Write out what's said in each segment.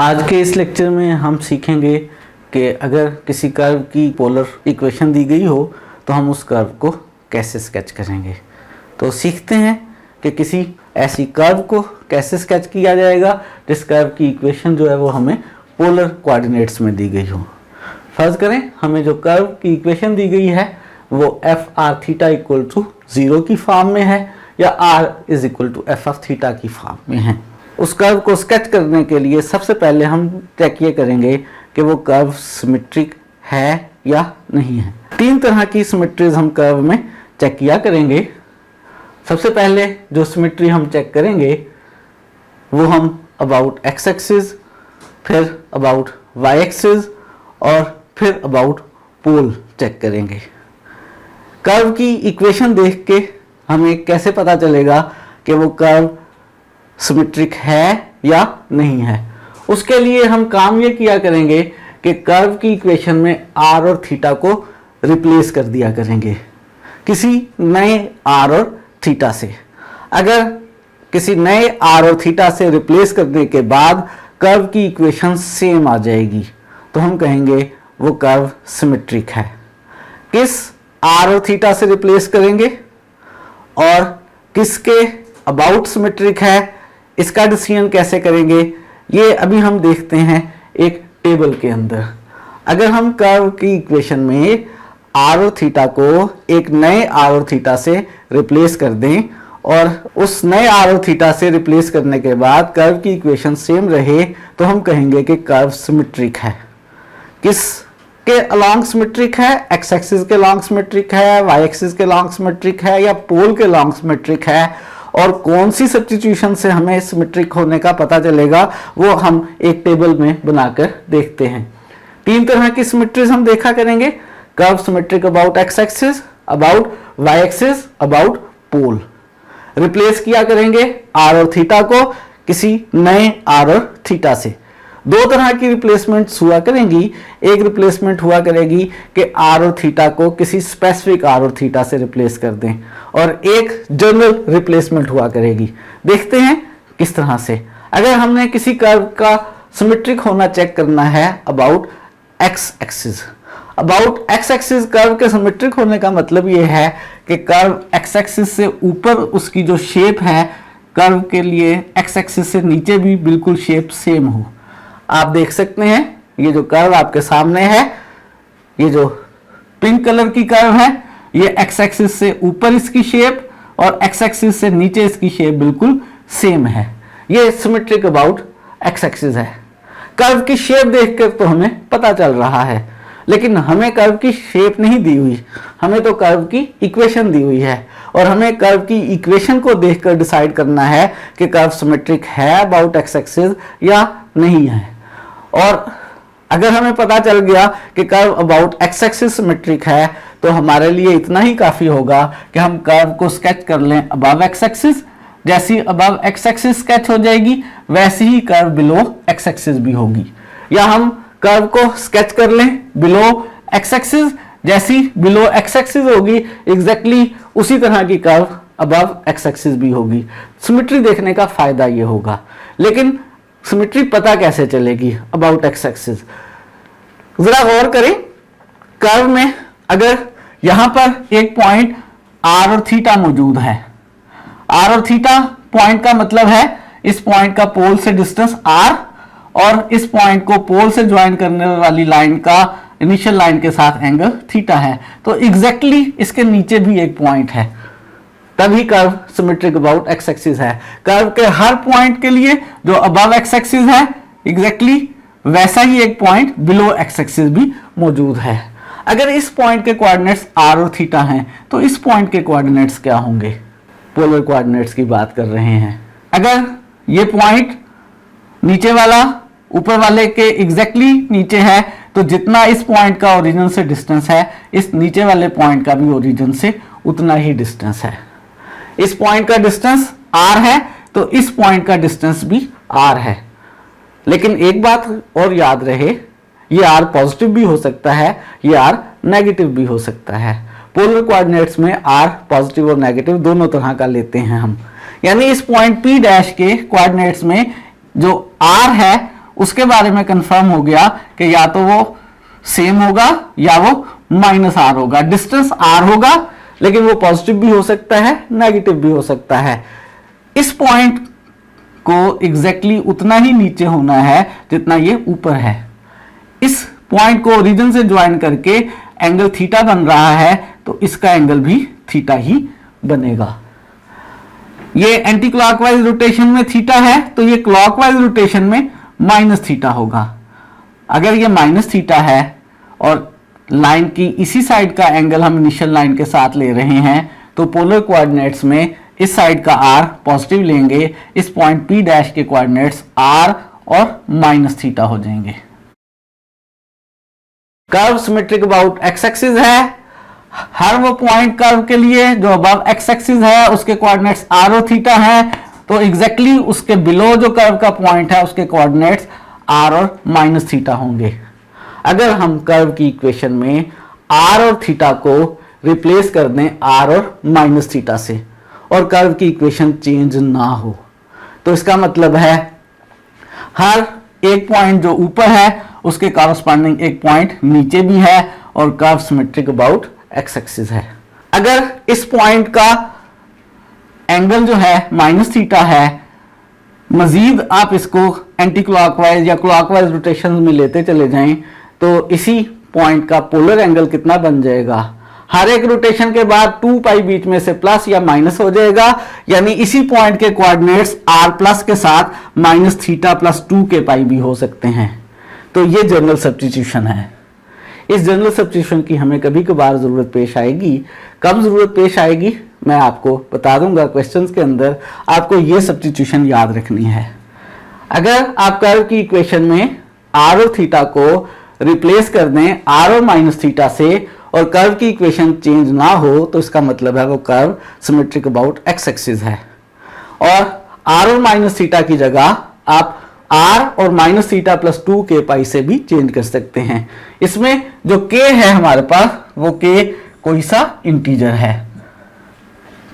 आज के इस लेक्चर में हम सीखेंगे कि अगर किसी कर्व की पोलर इक्वेशन दी गई हो तो हम उस कर्व को कैसे स्केच करेंगे। तो सीखते हैं कि किसी ऐसी कर्व को कैसे स्केच किया जाएगा जिस कर्व की इक्वेशन जो है वो हमें पोलर कोऑर्डिनेट्स में दी गई हो। फर्ज करें हमें जो कर्व की इक्वेशन दी गई है वो f r theta equal to 0 की फॉर्म में है या r is equal to f of theta की फॉर्म में है। उस कर्व को स्केच करने के लिए सबसे पहले हम चेक ये करेंगे कि वो कर्व सिमेट्रिक है या नहीं है। तीन तरह की सिमेट्रीज हम कर्व में चेक किया करेंगे। सबसे पहले जो सिमेट्री हम चेक करेंगे वो हम अबाउट एक्स एक्सिस, फिर अबाउट वाई एक्सिस और फिर अबाउट पोल चेक करेंगे। कर्व की इक्वेशन देख के हमें कैसे पता चलेगा कि वो कर्व सिमेट्रिक है या नहीं है। उसके लिए हम काम ये किया करेंगे कि कर्व की इक्वेशन में आर और थीटा को रिप्लेस कर दिया करेंगे किसी नए आर और थीटा से। अगर किसी नए आर और थीटा से रिप्लेस करने के बाद कर्व की इक्वेशन सेम आ जाएगी तो हम कहेंगे वो कर्व सिमेट्रिक है। किस आर और थीटा से रिप्लेस करेंगे और किसके अबाउट सिमेट्रिक है इसका डिसीजन कैसे करेंगे ये अभी हम देखते हैं एक टेबल के अंदर। अगर हम कर्व की इक्वेशन में आर और थीटा को एक नए आर और थीटा से रिप्लेस कर दें और उस नए आर और थीटा से रिप्लेस करने के बाद कर्व की इक्वेशन सेम रहे तो हम कहेंगे कि कर्व सिमेट्रिक है। किस के अलॉन्ग सिमेट्रिक है? एक्स एक्सिस के अलॉन्ग सिमेट्रिक है, वाई एक्सिस के अलॉन्ग सिमेट्रिक है या पोल के अलॉन्ग सिमेट्रिक है। और कौन सी सब्स्टिट्यूशन से हमें सिमेट्रिक होने का पता चलेगा वो हम एक टेबल में बनाकर देखते हैं। तीन तरह की सिमेट्रीज हम देखा करेंगे। Curve symmetric about x axis, about y axis, about pole. Replace किया करेंगे आर और थीटा को किसी नए आर और थीटा से। दो तरह की रिप्लेसमेंट्स हुआ करेंगी। एक रिप्लेसमेंट हुआ करेगी कि आर और थीटा को किसी स्पेसिफिक आर और थीटा से रिप्लेस कर दें और एक जनरल रिप्लेसमेंट हुआ करेगी। देखते हैं किस तरह से। अगर हमने किसी कर्व का सिमेट्रिक होना चेक करना है about x axis, about x axis curve के सिमेट्रिक होने का मतलब ये है कि कर्व एक्स एक्सिस से ऊपर उसकी जो शेप है कर्व के लिए एक्स एक्सिस से नीचे भी बिल्कुल शेप सेम हो। आप देख सकते हैं ये जो कर्व आपके सामने है, ये जो पिंक कलर की कर्व है ये एक्स एक्सिस से ऊपर इसकी शेप और एक्स एक्सिस से नीचे इसकी शेप बिल्कुल सेम है। ये सिमेट्रिक अबाउट एक्स एक्सिस है। कर्व की शेप देखकर तो हमें पता चल रहा है लेकिन हमें कर्व की शेप नहीं दी हुई, हमें तो कर्व की इक्वेशन दी हुई है और हमें कर्व की इक्वेशन को देखकर डिसाइड करना है कि कर्व सिमेट्रिक है अबाउट एक्स एक्सिस या नहीं है। और अगर हमें पता चल गया कि curve about x axis symmetric है तो हमारे लिए इतना ही काफी होगा कि हम कर्व को स्केच कर लें अबव एक्स एक्सिस। जैसी अबव एक्स एक्सिस स्केच हो जाएगी वैसी ही कर्व बिलो एक्स एक्सिस भी होगी। या हम कर्व को स्केच कर लें बिलो एक्स एक्सिस, जैसी बिलो एक्स एक्सिस होगी एग्जैक्टली उसी तरह की कर्व अबव एक्स एक्सिस भी होगी। सिमेट्री देखने का फायदा ये होगा। लेकिन सिमेट्री पता कैसे चलेगी अबाउट एक्स एक्सिस? जरा गौर करें, कर्व में अगर यहां पर एक पॉइंट आर और थीटा मौजूद है, आर और थीटा पॉइंट का मतलब है इस पॉइंट का पोल से डिस्टेंस आर और इस पॉइंट को पोल से ज्वाइन करने वाली लाइन का इनिशियल लाइन के साथ एंगल थीटा है। तो एग्जैक्टली इसके नीचे भी एक पॉइंट है, तभी curve symmetric about x axis है। कर्व के हर पॉइंट के लिए जो अबव एक्स एक्सिस है एग्जैक्टली वैसा ही एक पॉइंट बिलो एक्स एक्सिस भी मौजूद है। अगर इस पॉइंट के कोऑर्डिनेट्स आर और थीटा हैं तो इस पॉइंट के कोऑर्डिनेट्स क्या होंगे? पोलर कोऑर्डिनेट्स की बात कर रहे हैं। अगर ये पॉइंट नीचे वाला ऊपर वाले के एग्जैक्टली नीचे है तो जितना इस पॉइंट का ओरिजिन से डिस्टेंस है इस नीचे वाले पॉइंट का भी ओरिजिन से उतना ही डिस्टेंस है। इस पॉइंट का डिस्टेंस r है तो इस पॉइंट का डिस्टेंस भी r है। लेकिन एक बात और याद रहे, ये r पॉजिटिव भी हो सकता है, ये r नेगेटिव भी हो सकता है। पोलर कोऑर्डिनेट्स में r पॉजिटिव और नेगेटिव दोनों तरह का लेते हैं हम। यानी इस पॉइंट P डैश के कोऑर्डिनेट्स में जो r है उसके बारे में कंफर्म हो गया कि या तो वो सेम होगा या वो माइनस आर होगा। डिस्टेंस आर होगा लेकिन वो पॉजिटिव भी हो सकता है, नेगेटिव भी हो सकता है। इस पॉइंट को एग्जैक्टली उतना ही नीचे होना है जितना ये ऊपर है। इस पॉइंट को ओरिजिन से ज्वाइन करके एंगल थीटा बन रहा है, तो इसका एंगल भी थीटा ही बनेगा। ये एंटी क्लॉकवाइज रोटेशन में थीटा है, तो ये क्लॉकवाइज रोटेशन में माइनस थीटा होगा। अगर ये माइनस थीटा है और लाइन की इसी साइड का एंगल हम इनिशियल लाइन के साथ ले रहे हैं, तो पोलर कोऑर्डिनेट्स में इस साइड का r पॉजिटिव लेंगे, इस पॉइंट P डैश के कोऑर्डिनेट्स r और माइनस थीटा हो जाएंगे। Curve symmetric about x axis है। हर वो पॉइंट कर्व के लिए जो अबव एक्स एक्सिस है उसके कोऑर्डिनेट्स r और थीटा है, तो एग्जैक्टली उसके बिलो जो कर्व का पॉइंट है उसके कोऑर्डिनेट्स r और माइनस थीटा होंगे। अगर हम कर्व की इक्वेशन में r और थीटा को रिप्लेस कर दें r और माइनस थीटा से और कर्व की इक्वेशन चेंज ना हो, तो इसका मतलब है हर एक पॉइंट जो ऊपर है उसके कॉरस्पॉन्डिंग एक पॉइंट नीचे भी है और curve symmetric about x axis है। अगर इस पॉइंट का एंगल जो है माइनस थीटा है, मजीद आप इसको एंटी क्लॉकवाइज या क्लॉकवाइज रोटेशन में लेते चले जाएं, तो इसी पॉइंट का पोलर एंगल कितना बन जाएगा? हर एक रोटेशन के बाद 2 पाई बीच में से प्लस या माइनस हो जाएगा, यानी इसी पॉइंट के कोऑर्डिनेट्स r प्लस के साथ माइनस थीटा प्लस 2 के पाई भी हो सकते हैं। तो ये जनरल सब्स्टिट्यूशन है। इस जनरल सब्स्टिट्यूशन की हमें कभी कभार जरूरत पेश आएगी। कब जरूरत पेश आएगी मैं आपको बता दूंगा क्वेश्चंस के अंदर। आपको ये सब्स्टिट्यूशन याद रखनी है। अगर आप कर्व की इक्वेशन में r और थीटा को रिप्लेस कर दें r और माइनस थीटा से और कर्व की इक्वेशन चेंज ना हो, तो इसका मतलब है वो curve symmetric about x axis है। और r और माइनस थीटा की जगह आप r और माइनस थीटा प्लस 2 के पाई से भी चेंज कर सकते हैं। इसमें जो k है हमारे पास, वो k कोई सा इंटीजर है।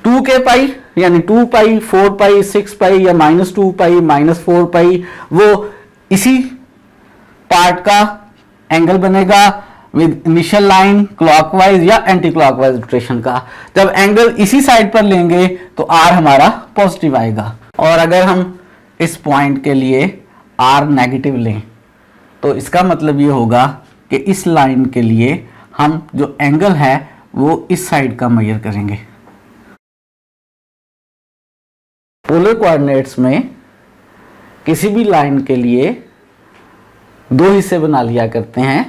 2 के पाई यानी 2 पाई, 4 पाई, 6 पाई या माइनस 2 पाई, माइनस 4 पाई, वो इसी पार्ट का एंगल बनेगा विद इनिशियल लाइन क्लॉकवाइज या एंटी क्लॉकवाइज रोटेशन का। जब एंगल इसी साइड पर लेंगे तो r हमारा पॉजिटिव आएगा। और अगर हम इस पॉइंट के लिए r नेगेटिव लें, तो इसका मतलब ये होगा कि इस लाइन के लिए हम जो एंगल है वो इस साइड का मेजर करेंगे। पोलर कोऑर्डिनेट्स में किसी भी लाइन के लिए 2 हिस्से बना लिया करते हैं,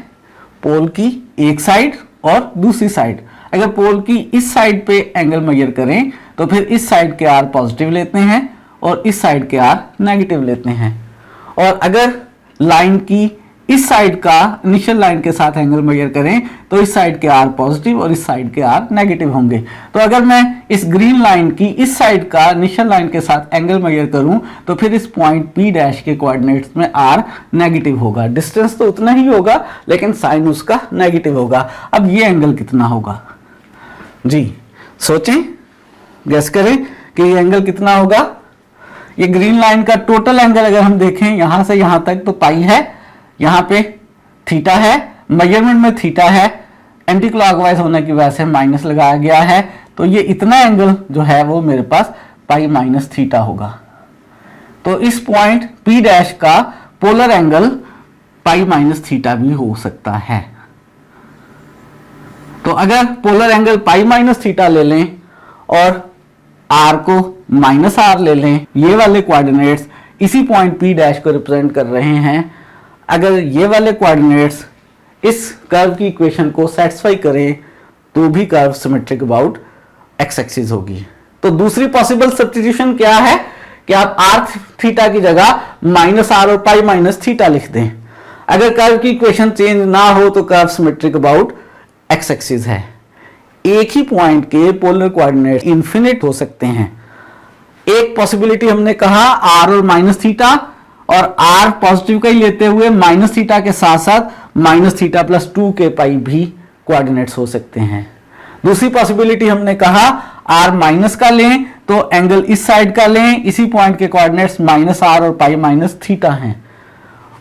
पोल की एक साइड और दूसरी साइड। अगर पोल की इस साइड पे एंगल मेजर करें तो फिर इस साइड के r पॉजिटिव लेते हैं और इस साइड के r नेगेटिव लेते हैं। और अगर लाइन की इस साइड का इनिशियल लाइन के साथ एंगल मेजर करें तो इस साइड के r पॉजिटिव और इस साइड के r नेगेटिव होंगे। तो अगर मैं इस ग्रीन लाइन की इस साइड का इनिशियल लाइन के साथ एंगल मेजर करूं तो फिर इस पॉइंट P डैश के कोऑर्डिनेट्स में r नेगेटिव होगा। डिस्टेंस तो उतना ही होगा लेकिन साइन उसका नेगेटिव होगा। अब ये एंगल कितना होगा जी, सोचें, गेस करें कि ये एंगल कितना होगा। ये ग्रीन लाइन का टोटल एंगल अगर हम देखें यहां से यहां तक तो पाई है, यहाँ पे थीटा है, मेजरमेंट में थीटा है, एंटी क्लॉकवाइज होने की वजह से माइनस लगाया गया है, तो ये इतना एंगल जो है वो मेरे पास पाई माइनस थीटा होगा। तो इस पॉइंट P डैश का polar angle pi minus theta भी हो सकता है। तो अगर polar angle pi minus theta ले लें और r को माइनस r ले लें, ये वाले कोऑर्डिनेट्स इसी पॉइंट P डैश को रिप्रेजेंट कर रहे हैं। अगर ये वाले कोऑर्डिनेट्स इस कर्व की इक्वेशन को सेटिस्फाई करें तो भी curve symmetric about x axis होगी। तो दूसरी पॉसिबल सब्स्टिट्यूशन क्या है कि आप r थीटा की जगह माइनस r और पाई माइनस थीटा लिख दें। अगर कर्व की इक्वेशन चेंज ना हो तो curve symmetric about x axis है। एक ही पॉइंट के पोलर कोऑर्डिनेट इन्फिनिट हो सकते हैं। एक पॉसिबिलिटी हमने कहा r और माइनस थीटा, और r पॉजिटिव का ही लेते हुए माइनस थीटा के साथ साथ माइनस थीटा प्लस 2 के पाई भी कोऑर्डिनेट्स हो सकते हैं। दूसरी पॉसिबिलिटी हमने कहा r माइनस का लें तो एंगल इस साइड का लें, इसी पॉइंट के कोऑर्डिनेट्स माइनस r और पाई माइनस थीटा हैं।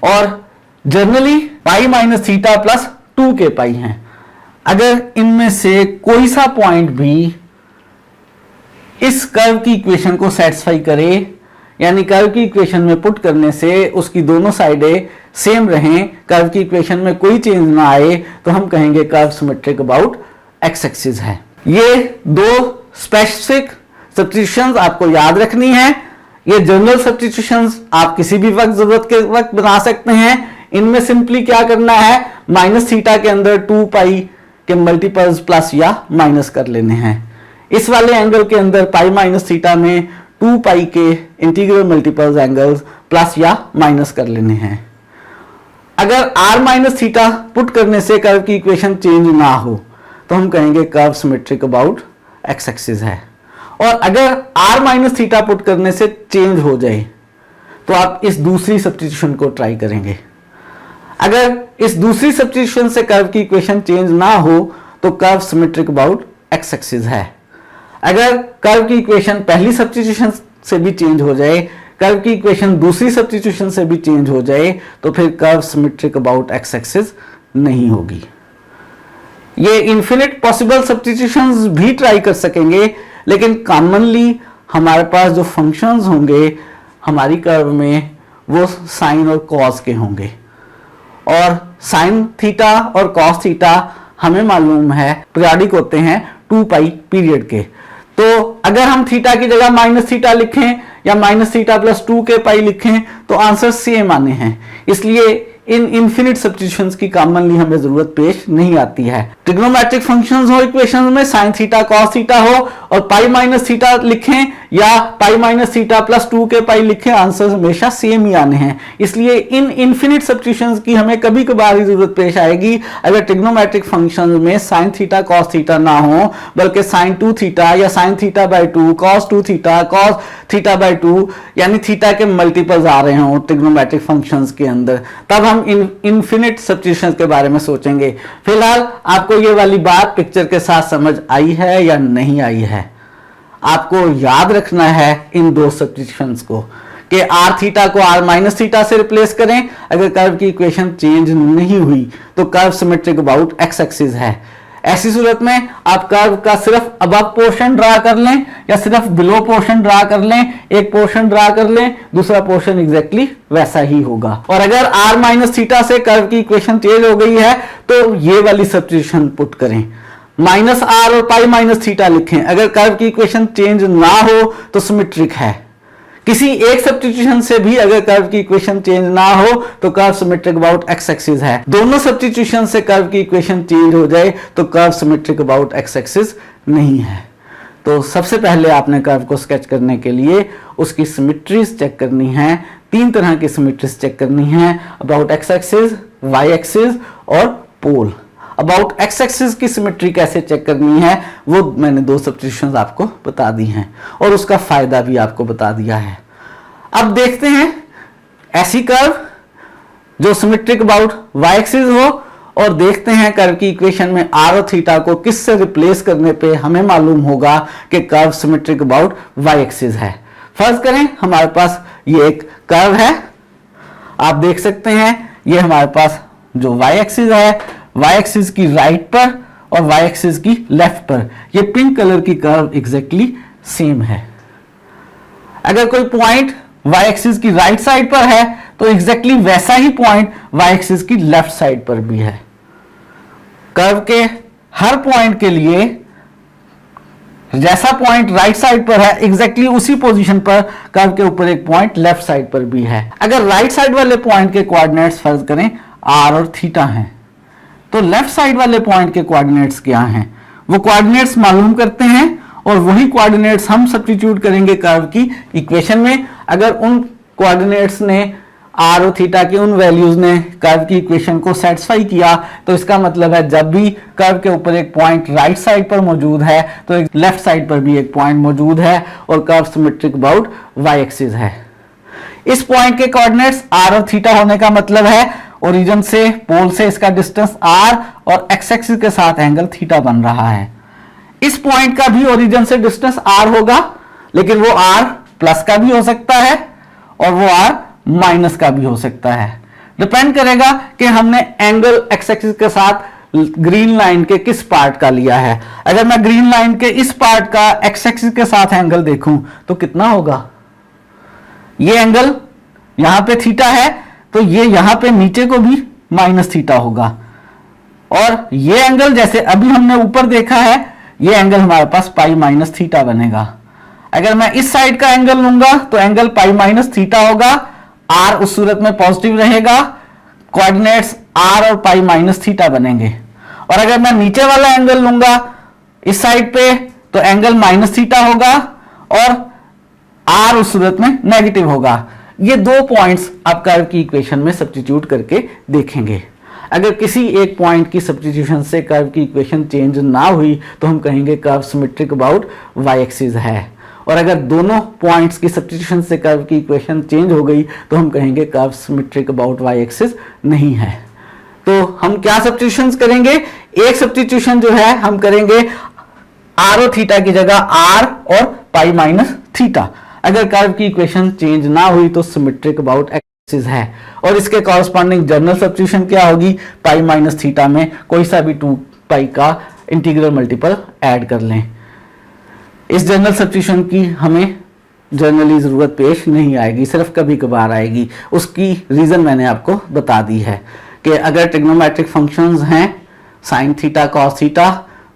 और जनरली पाई माइनस थीटा प्लस 2k पाई है। अगर इनमें से कोई सा पॉइंट भी इस कर्व की इक्वेशन को सेटिस्फाई करे, यानी कर्व की इक्वेशन में पुट करने से उसकी दोनों साइडें सेम रहें, कर्व की इक्वेशन में कोई चेंज ना आए, तो हम कहेंगे curve symmetric about x axis है। ये दो स्पेसिफिक सब्स्टिट्यूशंस आपको याद रखनी है। ये जनरल सब्स्टिट्यूशंस आप किसी भी वक्त जरूरत के वक्त बना सकते हैं। इनमें सिंपली क्या करना है, माइनस थीटा के अंदर 2 पाई के मल्टीपल्स प्लस या माइनस कर लेने हैं। इस वाले एंगल के अंदर पाई माइनस थीटा में 2 पाई के इंटीग्रल मल्टीपल्स एंगल्स प्लस या माइनस कर लेने हैं। अगर r माइनस थीटा पुट करने से कर्व की इक्वेशन चेंज ना हो तो हम कहेंगे curve symmetric about x axis है। और अगर r माइनस थीटा पुट करने से चेंज हो जाए तो आप इस दूसरी सब्स्टिट्यूशन को ट्राई करेंगे। अगर इस दूसरी सब्स्टिट्यूशन से कर्व की इक्वेशन चेंज ना हो तो curve symmetric about x axis है। अगर कर्व की इक्वेशन पहली सब्स्टिट्यूशन से भी चेंज हो जाए, कर्व की इक्वेशन दूसरी सब्स्टिट्यूशन से भी चेंज हो जाए, तो फिर curve symmetric about x axis नहीं होगी। ये इन्फिनिट पॉसिबल सब्स्टिट्यूशंस भी ट्राई कर सकेंगे, लेकिन कॉमनली हमारे पास जो फंक्शंस होंगे हमारी कर्व में वो साइन और कॉस के होंगे, और साइन थीटा और कॉस थीटा हमें मालूम है पीरियोडिक होते हैं 2 पाई पीरियड के। तो अगर हम थीटा की जगह माइनस थीटा लिखें या माइनस थीटा प्लस 2k पाई लिखें तो आंसर सेम आने हैं। इसलिए इन इन्फिनिट सब्स्टिट्यूशंस की कॉमनली हमें जरूरत पेश नहीं आती है। ट्रिग्नोमेट्रिक फंक्शंस हो इक्वेशंस में, साइन थीटा कॉस थीटा हो और पाई माइनस थीटा लिखें या पाई माइनस थीटा प्लस 2k पाई लिखें, आंसर हमेशा सेम ही आने हैं। इसलिए इन इन्फिनिट सब्स्टिट्यूशंस की हमें कभी कभार ही जरूरत पेश आएगी अगर ट्रिग्नोमेट्रिक फंक्शंस में साइन थीटा कॉस थीटा ना हो, बल्कि साइन 2 थीटा या sine theta by 2, cos 2 theta, cos theta by 2, यानी थीटा के मल्टीपल्स आ रहे हों ट्रिग्नोमेट्रिक फंक्शंस के अंदर, तब हम इन्फिनिट सब्स्टिट्यूशंस के बारे में सोचेंगे। फिलहाल आपको ये वाली बात पिक्चर के साथ समझ आई है या नहीं आई है? आपको याद रखना है इन दो सब्स्टिट्यूशंस को कि r थीटा को r माइनस थीटा से रिप्लेस करें। अगर कर्व की इक्वेशन चेंज नहीं हुई तो curve symmetric about x axis है। ऐसी सूरत में आप कर्व का सिर्फ अबव पोर्शन ड्रा कर लें या सिर्फ बिलो पोर्शन ड्रा कर लें, एक पोर्शन ड्रा कर लें, दूसरा पोर्शन एग्जैक्टली वैसा ही होगा। और अगर r माइनस थीटा से कर्व की इक्वेशन चेंज हो गई है तो ये वाली सब्स्टिट्यूशन पुट करें, माइनस r और पाई माइनस थीटा लिखें। अगर कर्व की इक्वेशन चेंज ना हो तो सिमेट्रिक है। किसी एक सब्स्टिट्यूशन से भी अगर कर्व की इक्वेशन चेंज ना हो तो curve symmetric about x axis है। दोनों सब्स्टिट्यूशन से कर्व की इक्वेशन चेंज हो जाए तो curve symmetric about x axis नहीं है। तो सबसे पहले आपने कर्व को स्केच करने के लिए उसकी सिमेट्रीज चेक करनी है। 3 तरह की सिमेट्रीज चेक करनी है, about x axis, y axis और पोल। अबाउट एक्स एक्सिस की सिमेट्री कैसे चेक करनी है वो मैंने 2 सब्स्टिट्यूशंस आपको बता दी हैं और उसका फायदा भी आपको बता दिया है। अब देखते हैं ऐसी कर्व जो सिमेट्रिक अबाउट वाई एक्सिस हो, और देखते हैं कर्व की इक्वेशन में r और थीटा को किससे रिप्लेस करने पे हमें मालूम होगा कि curve symmetric about y axis है। फर्ज करें हमारे पास ये एक कर्व है, आप देख सकते हैं ये हमारे पास जो वाई एक्सिस है, वाई एक्सिस की राइट पर और वाई एक्सिस की लेफ्ट पर ये पिंक कलर की कर्व एग्जैक्टली सेम है। अगर कोई पॉइंट वाई एक्सिस की राइट साइड पर है तो एग्जैक्टली वैसा ही पॉइंट वाई एक्सिस की लेफ्ट साइड पर भी है। कर्व के हर पॉइंट के लिए जैसा पॉइंट राइट साइड पर है एग्जैक्टली उसी पोजीशन पर कर्व के ऊपर एक पॉइंट लेफ्ट साइड पर भी है। अगर राइट साइड वाले पॉइंट के कोऑर्डिनेट्स फर्ज करें r और थीटा हैं तो लेफ्ट साइड वाले पॉइंट के कोऑर्डिनेट्स क्या हैं वो कोऑर्डिनेट्स मालूम करते हैं और वही कोऑर्डिनेट्स हम सब्स्टिट्यूट करेंगे कर्व की इक्वेशन में। अगर उन कोऑर्डिनेट्स ने r और थीटा की उन वैल्यूज ने कर्व की इक्वेशन को सेटिस्फाई किया तो इसका मतलब है जब भी कर्व के ऊपर एक पॉइंट राइट साइड पर मौजूद है तो एक लेफ्ट साइड पर भी एक पॉइंट मौजूद है और curve symmetric about y axis है। इस पॉइंट के कोऑर्डिनेट्स r और थीटा होने का मतलब है ओरिजिन से पोल से इसका डिस्टेंस r और x एक्सिस के साथ एंगल थीटा बन रहा है। इस पॉइंट का भी ओरिजिन से डिस्टेंस r होगा, लेकिन वो r प्लस का भी हो सकता है और वो r माइनस का भी हो सकता है। डिपेंड करेगा कि हमने एंगल एक्स एक्सिस के साथ ग्रीन लाइन के किस पार्ट का लिया है। अगर मैं ग्रीन लाइन के इस पार्ट का एक्स एक्सिस के साथ एंगल देखूं तो कितना होगा, ये एंगल यहां पे थीटा है तो ये यहां पे नीचे को भी माइनस थीटा होगा, और ये एंगल जैसे अभी हमने ऊपर देखा है ये एंगल हमारे पास पाई माइनस थीटा बनेगा। अगर मैं इस साइड का एंगल लूंगा तो एंगल पाई माइनस थीटा होगा, आर उस सूरत में पॉजिटिव रहेगा, कोऑर्डिनेट्स आर और पाई माइनस थीटा बनेंगे। और अगर मैं नीचे वाला एंगल लूंगा इस साइड पे तो एंगल माइनस थीटा होगा और आर उस सूरत में नेगेटिव होगा। ये दो पॉइंट्स आप कर्व की इक्वेशन में सब्स्टिट्यूट करके देखेंगे। अगर किसी एक पॉइंट की सब्स्टिट्यूशन से कर्व की इक्वेशन चेंज ना हुई तो हम कहेंगे curve symmetric about y axis है, और अगर दोनों पॉइंट्स की सब्स्टिट्यूशन से कर्व की इक्वेशन चेंज हो गई तो हम कहेंगे curve symmetric about y axis नहीं है। तो हम क्या सब्स्टिट्यूशन करेंगे, एक सब्स्टिट्यूशन जो है हम करेंगे आर और थीटा की जगह आर और पाई माइनस थीटा। अगर कर्व की इक्वेशन चेंज ना हुई तो सिमेट्रिक अबाउट एक्सिस है, और इसके कॉरस्पॉन्डिंग जनरल सब्स्टिट्यूशन क्या होगी, पाई माइनस थीटा में कोई सा भी 2 पाई का इंटीग्रल मल्टीपल ऐड कर लें। इस जनरल सब्स्टिट्यूशन की हमें जनरली जरूरत पेश नहीं आएगी, सिर्फ कभी कभार आएगी। उसकी रीजन मैंने आपको बता दी है कि अगर ट्रिग्नोमेट्रिक फंक्शंस हैं साइन थीटा कॉस थीटा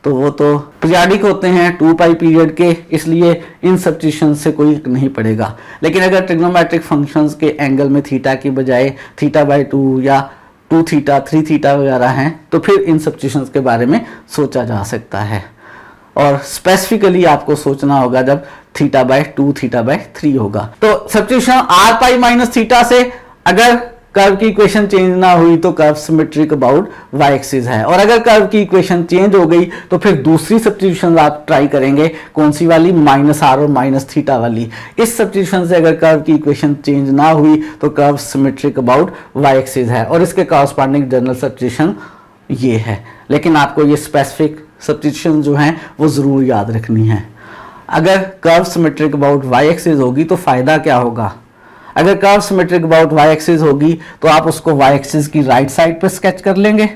तो वो तो पीरियाडिक होते हैं 2 पाई पीरियड के, इसलिए इन सब्स्टिट्यूशन से कोई नहीं पड़ेगा। लेकिन अगर ट्रिग्नोमेट्रिक फंक्शंस के एंगल में थीटा की बजाय थीटा बाई 2 या 2 थीटा 3 थीटा वगैरह हैं तो फिर इन सब्स्टिट्यूशंस के बारे में सोचा जा सकता है, और स्पेसिफिकली आपको सोचना होगा जब थीटा बाय 2 थीटा बाय 3 होगा। तो substitution r pi minus theta से अगर कर्व की इक्वेशन चेंज ना हुई तो curve symmetric about y axis है, और अगर कर्व की इक्वेशन चेंज हो गई तो फिर दूसरी सब्स्टिट्यूशन आप ट्राई करेंगे, कौन सी वाली, माइनस आर और माइनस थीटा वाली। इस सब्स्टिट्यूशन से अगर कर्व की इक्वेशन चेंज ना हुई तो curve symmetric about y axis है, और इसके कॉरस्पॉन्डिंग जनरल सब्स्टिट्यूशन ये है। लेकिन आपको ये स्पेसिफिक सब्स्टिट्यूशन जो हैं वो जरूर याद रखनी है। अगर curve symmetric about y axis होगी तो फायदा क्या होगा, अगर curve symmetric about y axis होगी तो आप उसको वाई एक्सिस की राइट साइड पे स्केच कर लेंगे,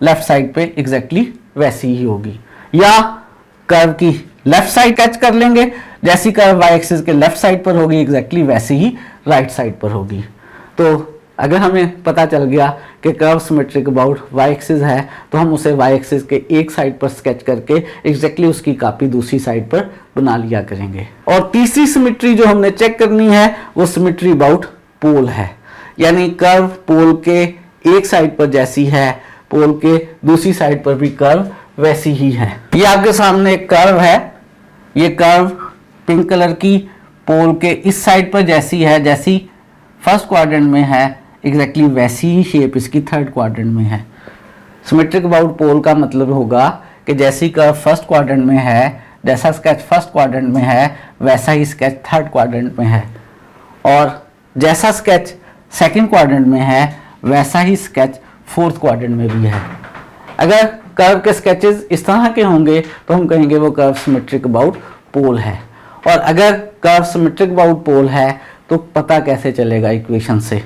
लेफ्ट साइड पे एग्जैक्टली वैसी ही होगी, या कर्व की लेफ्ट साइड कैच कर लेंगे, जैसी कर्व वाई एक्सिस के लेफ्ट साइड पर होगी एग्जैक्टली वैसी ही राइट साइड पर होगी। तो अगर हमें पता चल गया कि curve symmetric about y axis है तो हम उसे वाई एक्सिस के एक साइड पर स्केच करके एग्जैक्टली उसकी कॉपी दूसरी साइड पर बना लिया करेंगे। और तीसरी सिमेट्री जो हमने चेक करनी है वो सिमेट्री अबाउट पोल है, यानी कर्व पोल के एक साइड पर जैसी है पोल के दूसरी साइड पर भी कर्व वैसी ही है। ये आपके सामने एक कर्व है, ये कर्व पिंक कलर की पोल के इस साइड पर जैसी है, जैसी फर्स्ट क्वाड्रेंट में है एग्जैक्टली वैसी ही शेप इसकी थर्ड क्वाड्रेंट में है। सिमेट्रिक अबाउट पोल का मतलब होगा कि जैसी कर्व फर्स्ट क्वाड्रेंट में है, जैसा स्केच फर्स्ट क्वाड्रेंट में है वैसा ही स्केच थर्ड क्वाड्रेंट में है, और जैसा स्केच सेकंड क्वाड्रेंट में है वैसा ही स्केच फोर्थ क्वाड्रेंट में भी है। अगर कर्व के स्केचेस इस तरह के होंगे तो हम कहेंगे वो कर्व सिमेट्रिक अबाउट पोल है, और अगर कर्व सिमेट्रिक अबाउट पोल है तो पता कैसे चलेगा, इक्वेशन से,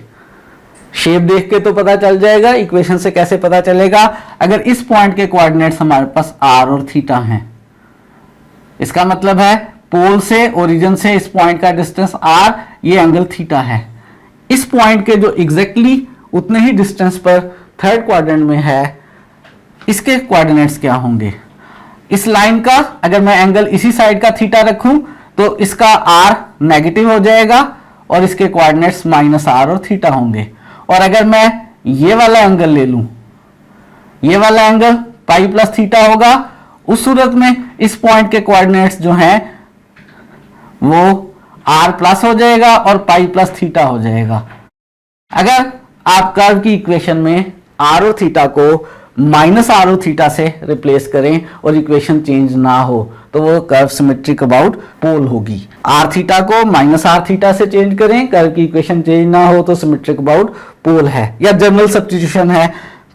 शेप देख के तो पता चल जाएगा, इक्वेशन से कैसे पता चलेगा। अगर इस पॉइंट के कोऑर्डिनेट्स हमारे पास आर और थीटा हैं, इसका मतलब है पोल से ओरिजिन से इस पॉइंट का डिस्टेंस आर, ये एंगल थीटा है। इस पॉइंट के जो एग्जैक्टली उतने ही डिस्टेंस पर थर्ड क्वाड्रेंट में है, इसके कोऑर्डिनेट्स क्या होंगे। इस लाइन का अगर मैं एंगल इसी साइड का थीटा रखूं तो इसका आर नेगेटिव हो जाएगा और इसके कोऑर्डिनेट्स माइनस आर और थीटा होंगे। और अगर मैं ये वाला एंगल ले लूं, ये वाला एंगल पाई प्लस थीटा होगा, उस सूरत में इस पॉइंट के कोऑर्डिनेट्स जो हैं वो आर प्लस हो जाएगा और पाई प्लस थीटा हो जाएगा। अगर आप कर्व की इक्वेशन में आर और थीटा को माइनस आर और थीटा से रिप्लेस करें और इक्वेशन चेंज ना हो तो वो कर्व सिमेट्रिक अबाउट पोल होगी। आर थीटा को माइनस आर थीटा से चेंज करें, कर्व की इक्वेशन चेंज ना हो तो सिमेट्रिक अबाउट पोल है, या जनरल सब्स्टिट्यूशन है,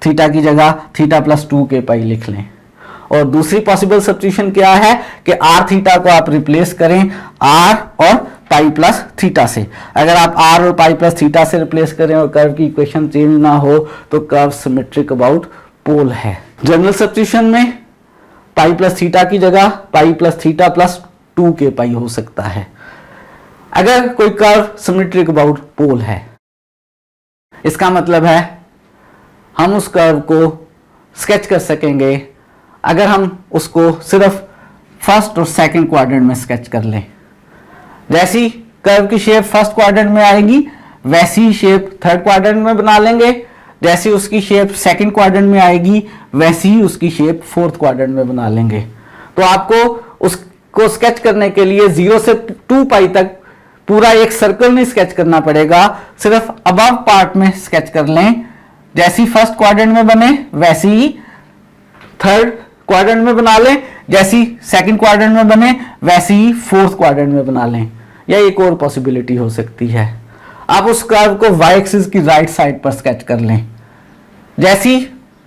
थीटा की जगह थीटा प्लस 2 पाई लिख लें। और दूसरी पॉसिबल सब्स्टिट्यूशन क्या है कि आर थीटा को आप रिप्लेस करें आर और पाई प्लस थीटा से। अगर आप आर और पाई प्लस थीटा से रिप्लेस करें और कर्व की इक्वेशन चेंज ना हो तो कर्व सिमेट्रिक अबाउट पोल है। जनरल सब्स्टिट्यूशन में पाई प्लस थीटा की जगह pi plus theta plus 2k पाई हो सकता है अगर कोई कर्व सिमेट्रिक अबाउट पोल है। इसका मतलब है हम उस कर्व को स्केच कर सकेंगे अगर हम उसको सिर्फ फर्स्ट और सेकंड क्वाड्रेंट में स्केच कर लें। जैसी कर्व की शेप फर्स्ट क्वाड्रेंट में आएगी वैसी शेप थर्ड क्वाड्रेंट में बना लेंगे, जैसी उसकी शेप सेकंड क्वाड्रेंट में आएगी वैसी ही उसकी शेप फोर्थ क्वाड्रेंट में बना लेंगे। तो आपको उसको स्केच करने के लिए 0 से 2 पाई तक पूरा एक सर्कल नहीं स्केच करना पड़ेगा, सिर्फ अबव पार्ट में स्केच कर लें। जैसी फर्स्ट क्वाड्रेंट में बने वैसी ही थर्ड क्वाड्रेंट में बना लें, जैसी सेकंड क्वाड्रेंट में बने वैसी ही फोर्थ क्वाड्रेंट में बना लें। या एक और पॉसिबिलिटी हो सकती है, आप उस कर्व को वाई एक्सिस की राइट साइड पर स्केच कर लें। जैसी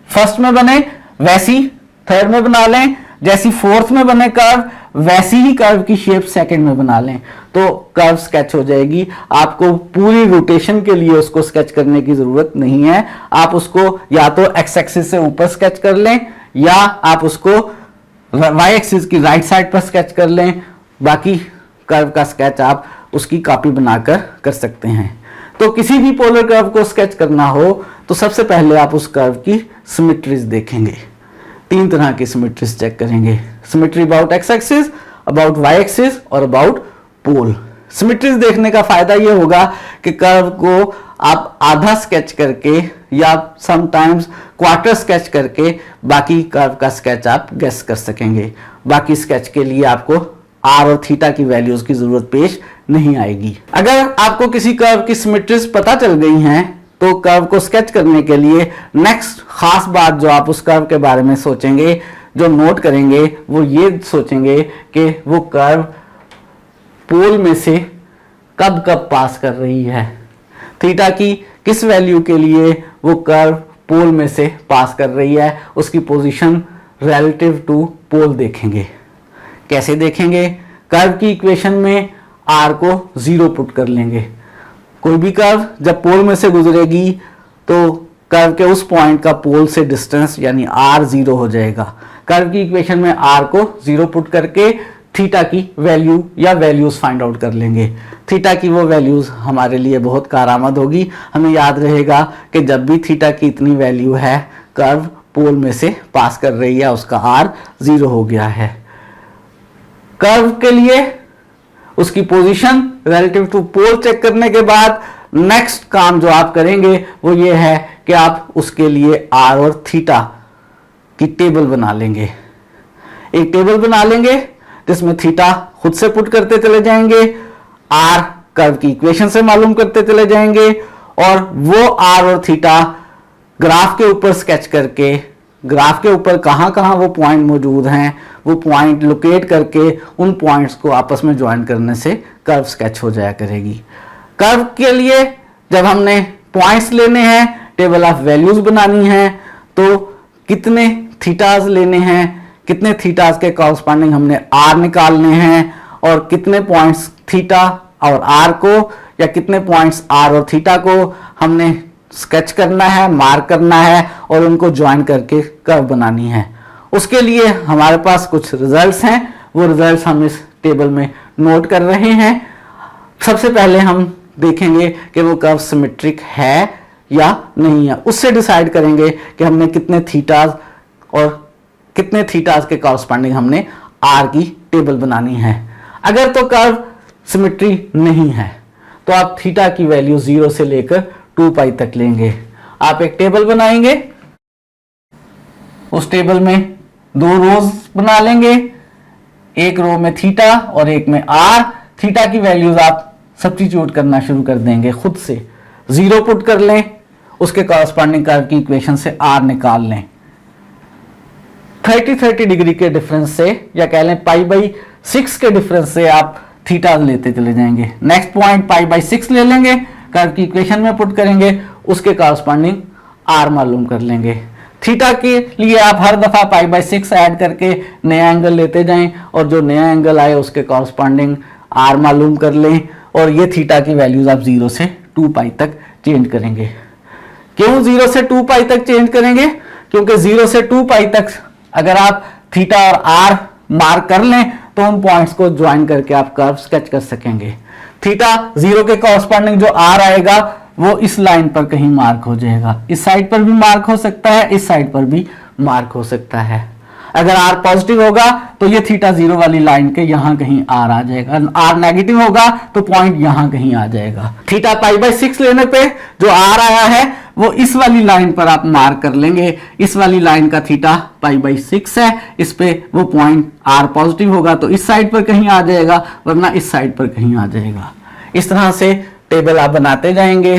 फर्स्ट में बने वैसी थर्ड में बना लें, जैसी फोर्थ में बने कर्व वैसी ही कर्व की शेप सेकंड में बना लें, तो कर्व स्केच हो जाएगी। आपको पूरी रोटेशन के लिए उसको स्केच करने की जरूरत नहीं है। आप उसको या तो एक्स एक्सिस से ऊपर स्केच कर लें या आप उसको वाई एक्सिस की राइट साइड पर स्केच कर लें। बाकी कर्व का स्केच आप उसकी कॉपी बनाकर कर सकते हैं। तो किसी भी पोलर कर्व को स्केच करना हो तो सबसे पहले आप उस कर्व की सिमेट्रीज देखेंगे। 3 तरह की सिमेट्रीज चेक करेंगे, symmetry about x axis, about y axis और अबाउट पोल। सिमेट्रीज देखने का फायदा यह होगा कि कर्व को आप आधा स्केच करके या समटाइम्स क्वार्टर स्केच करके बाकी कर्व का स्केच आप गेस कर सकेंगे। बाकी स्केच के लिए आपको आर और थीटा की वैल्यूज की जरूरत पेश नहीं आएगी। अगर आपको किसी कर्व की सिमेट्रीज पता चल गई हैं तो कर्व को स्केच करने के लिए नेक्स्ट खास बात जो आप उस कर्व के बारे में सोचेंगे, जो नोट करेंगे, वो ये सोचेंगे कि वो कर्व पोल में से कब कब पास कर रही है। थीटा की किस वैल्यू के लिए वो कर्व पोल में से पास कर रही है, उसकी पोजीशन रिलेटिव टू पोल देखेंगे। कैसे देखेंगे? कर्व की इक्वेशन में आर को 0 पुट कर लेंगे। कोई भी कर्व जब पोल में से गुजरेगी तो कर्व के उस पॉइंट का पोल से डिस्टेंस यानी आर 0 हो जाएगा। कर्व की इक्वेशन में आर को 0 पुट करके थीटा की वैल्यू या वैल्यूज फाइंड आउट कर लेंगे। थीटा की वो वैल्यूज हमारे लिए बहुत कारआमद होगी। हमें याद रहेगा कि जब भी थीटा की इतनी वैल्यू है कर्व पोल में से पास कर रही है, उसका आर 0 हो गया है। कर्व के लिए उसकी position relative to pole check करने के बाद नेक्स्ट काम जो आप करेंगे वो ये है कि आप उसके लिए आर और थीटा की टेबल बना लेंगे। एक टेबल बना लेंगे जिसमें थीटा खुद से पुट करते चले जाएंगे, आर कर्व की इक्वेशन से मालूम करते चले जाएंगे और वो आर और थीटा ग्राफ के ऊपर स्केच करके ग्राफ के ऊपर कहां कहां वो पॉइंट मौजूद हैं वो पॉइंट लोकेट करके उन पॉइंट्स को आपस में ज्वाइन करने से कर्व स्केच हो जाया करेगी। कर्व के लिए जब हमने पॉइंट्स लेने हैं, टेबल ऑफ वैल्यूज बनानी है, तो कितने थीटाज लेने हैं, कितने थीटाज के कॉरस्पॉन्डिंग हमने आर निकालने हैं और कितने पॉइंट्स थीटा और आर को या कितने पॉइंट्स आर और थीटा को हमने स्केच करना है, मार्क करना है और उनको ज्वाइन करके कर्व बनानी है। उसके लिए हमारे पास कुछ रिजल्ट्स हैं, वो रिजल्ट्स हम इस टेबल में नोट कर रहे हैं। सबसे पहले हम देखेंगे कि वो कर्व सिमेट्रिक है या नहीं है। उससे डिसाइड करेंगे कि हमने कितने थीटाज और कितने थीटाज के कॉरस्पॉन्डिंग हमने आर की टेबल बनानी है। अगर तो कर्व सिमेट्री नहीं है तो आप थीटा की वैल्यू 0 से लेकर 2 पाई तक लेंगे। आप एक टेबल बनाएंगे, उस टेबल में 2 रोज बना लेंगे, एक रो में थीटा और एक में आर। थीटा की वैल्यूज आप सब्स्टिट्यूट करना शुरू कर देंगे खुद से। 0 पुट कर लें, उसके कॉरस्पॉन्डिंग कर्व की इक्वेशन से आर निकाल लें। 30 डिग्री के डिफरेंस से या कह लें π/6 के डिफरेंस से आप थीटा लेते चले जाएंगे। नेक्स्ट पॉइंट π/6 ले लेंगे, कर्व की इक्वेशन में पुट करेंगे, उसके कॉरस्पॉन्डिंग आर मालूम कर लेंगे। थीटा के लिए आप हर दफा π/6 ऐड करके नया एंगल लेते जाएं और जो नया एंगल आए उसके कॉरस्पॉन्डिंग आर मालूम कर लें और ये थीटा की वैल्यूज आप 0 से 2 पाई तक चेंज करेंगे। क्यों 0 से 2 पाई तक चेंज करेंगे? क्योंकि 0 से 2 पाई तक अगर आप थीटा और आर मार्क कर लें तो उन पॉइंट्स को ज्वाइन करके आप कर्व स्केच कर सकेंगे। थीटा 0 के कॉरस्पॉन्डिंग जो आर आएगा वो इस लाइन पर कहीं मार्क हो जाएगा, इस साइड पर भी मार्क हो सकता है, इस साइड पर भी मार्क हो सकता है। अगर आर पॉजिटिव होगा तो ये थीटा 0 वाली लाइन के यहां कहीं आर आ जाएगा, आर नेगेटिव होगा तो पॉइंट यहां कहीं आ जाएगा। थीटा π/6 लेने पे जो आर आया है वो इस वाली लाइन पर आप मार्क कर लेंगे, इस वाली लाइन का थीटा π/6 है, इस पे वो पॉइंट आर पॉजिटिव होगा तो इस साइड पर कहीं आ जाएगा, वरना इस साइड पर कहीं आ जाएगा। इस तरह से टेबल आप बनाते जाएंगे।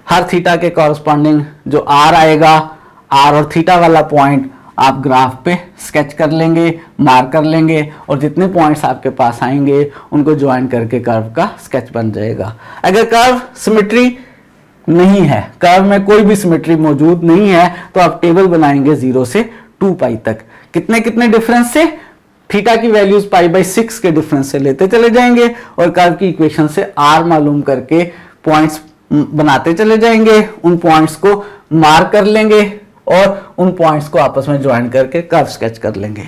हर थीटा के कॉरस्पॉन्डिंग जो आर आएगा, आर और थीटा वाला पॉइंट आप ग्राफ पे स्केच कर लेंगे, मार्क कर लेंगे और जितने पॉइंट्स आपके पास आएंगे उनको ज्वाइन करके कर्व का स्केच बन जाएगा। अगर कर्व सिमेट्री नहीं है, कर्व में कोई भी सिमेट्री मौजूद नहीं है, तो आप टेबल बनाएंगे 0 से 2 पाई तक। कितने कितने डिफरेंस से? थीटा की वैल्यूज π/6 के डिफरेंस से लेते चले जाएंगे और कर्व की इक्वेशन से आर मालूम करके पॉइंट्स बनाते चले जाएंगे, उन पॉइंट्स को मार्क कर लेंगे और उन पॉइंट्स को आपस में ज्वाइन करके कर्व स्केच कर लेंगे।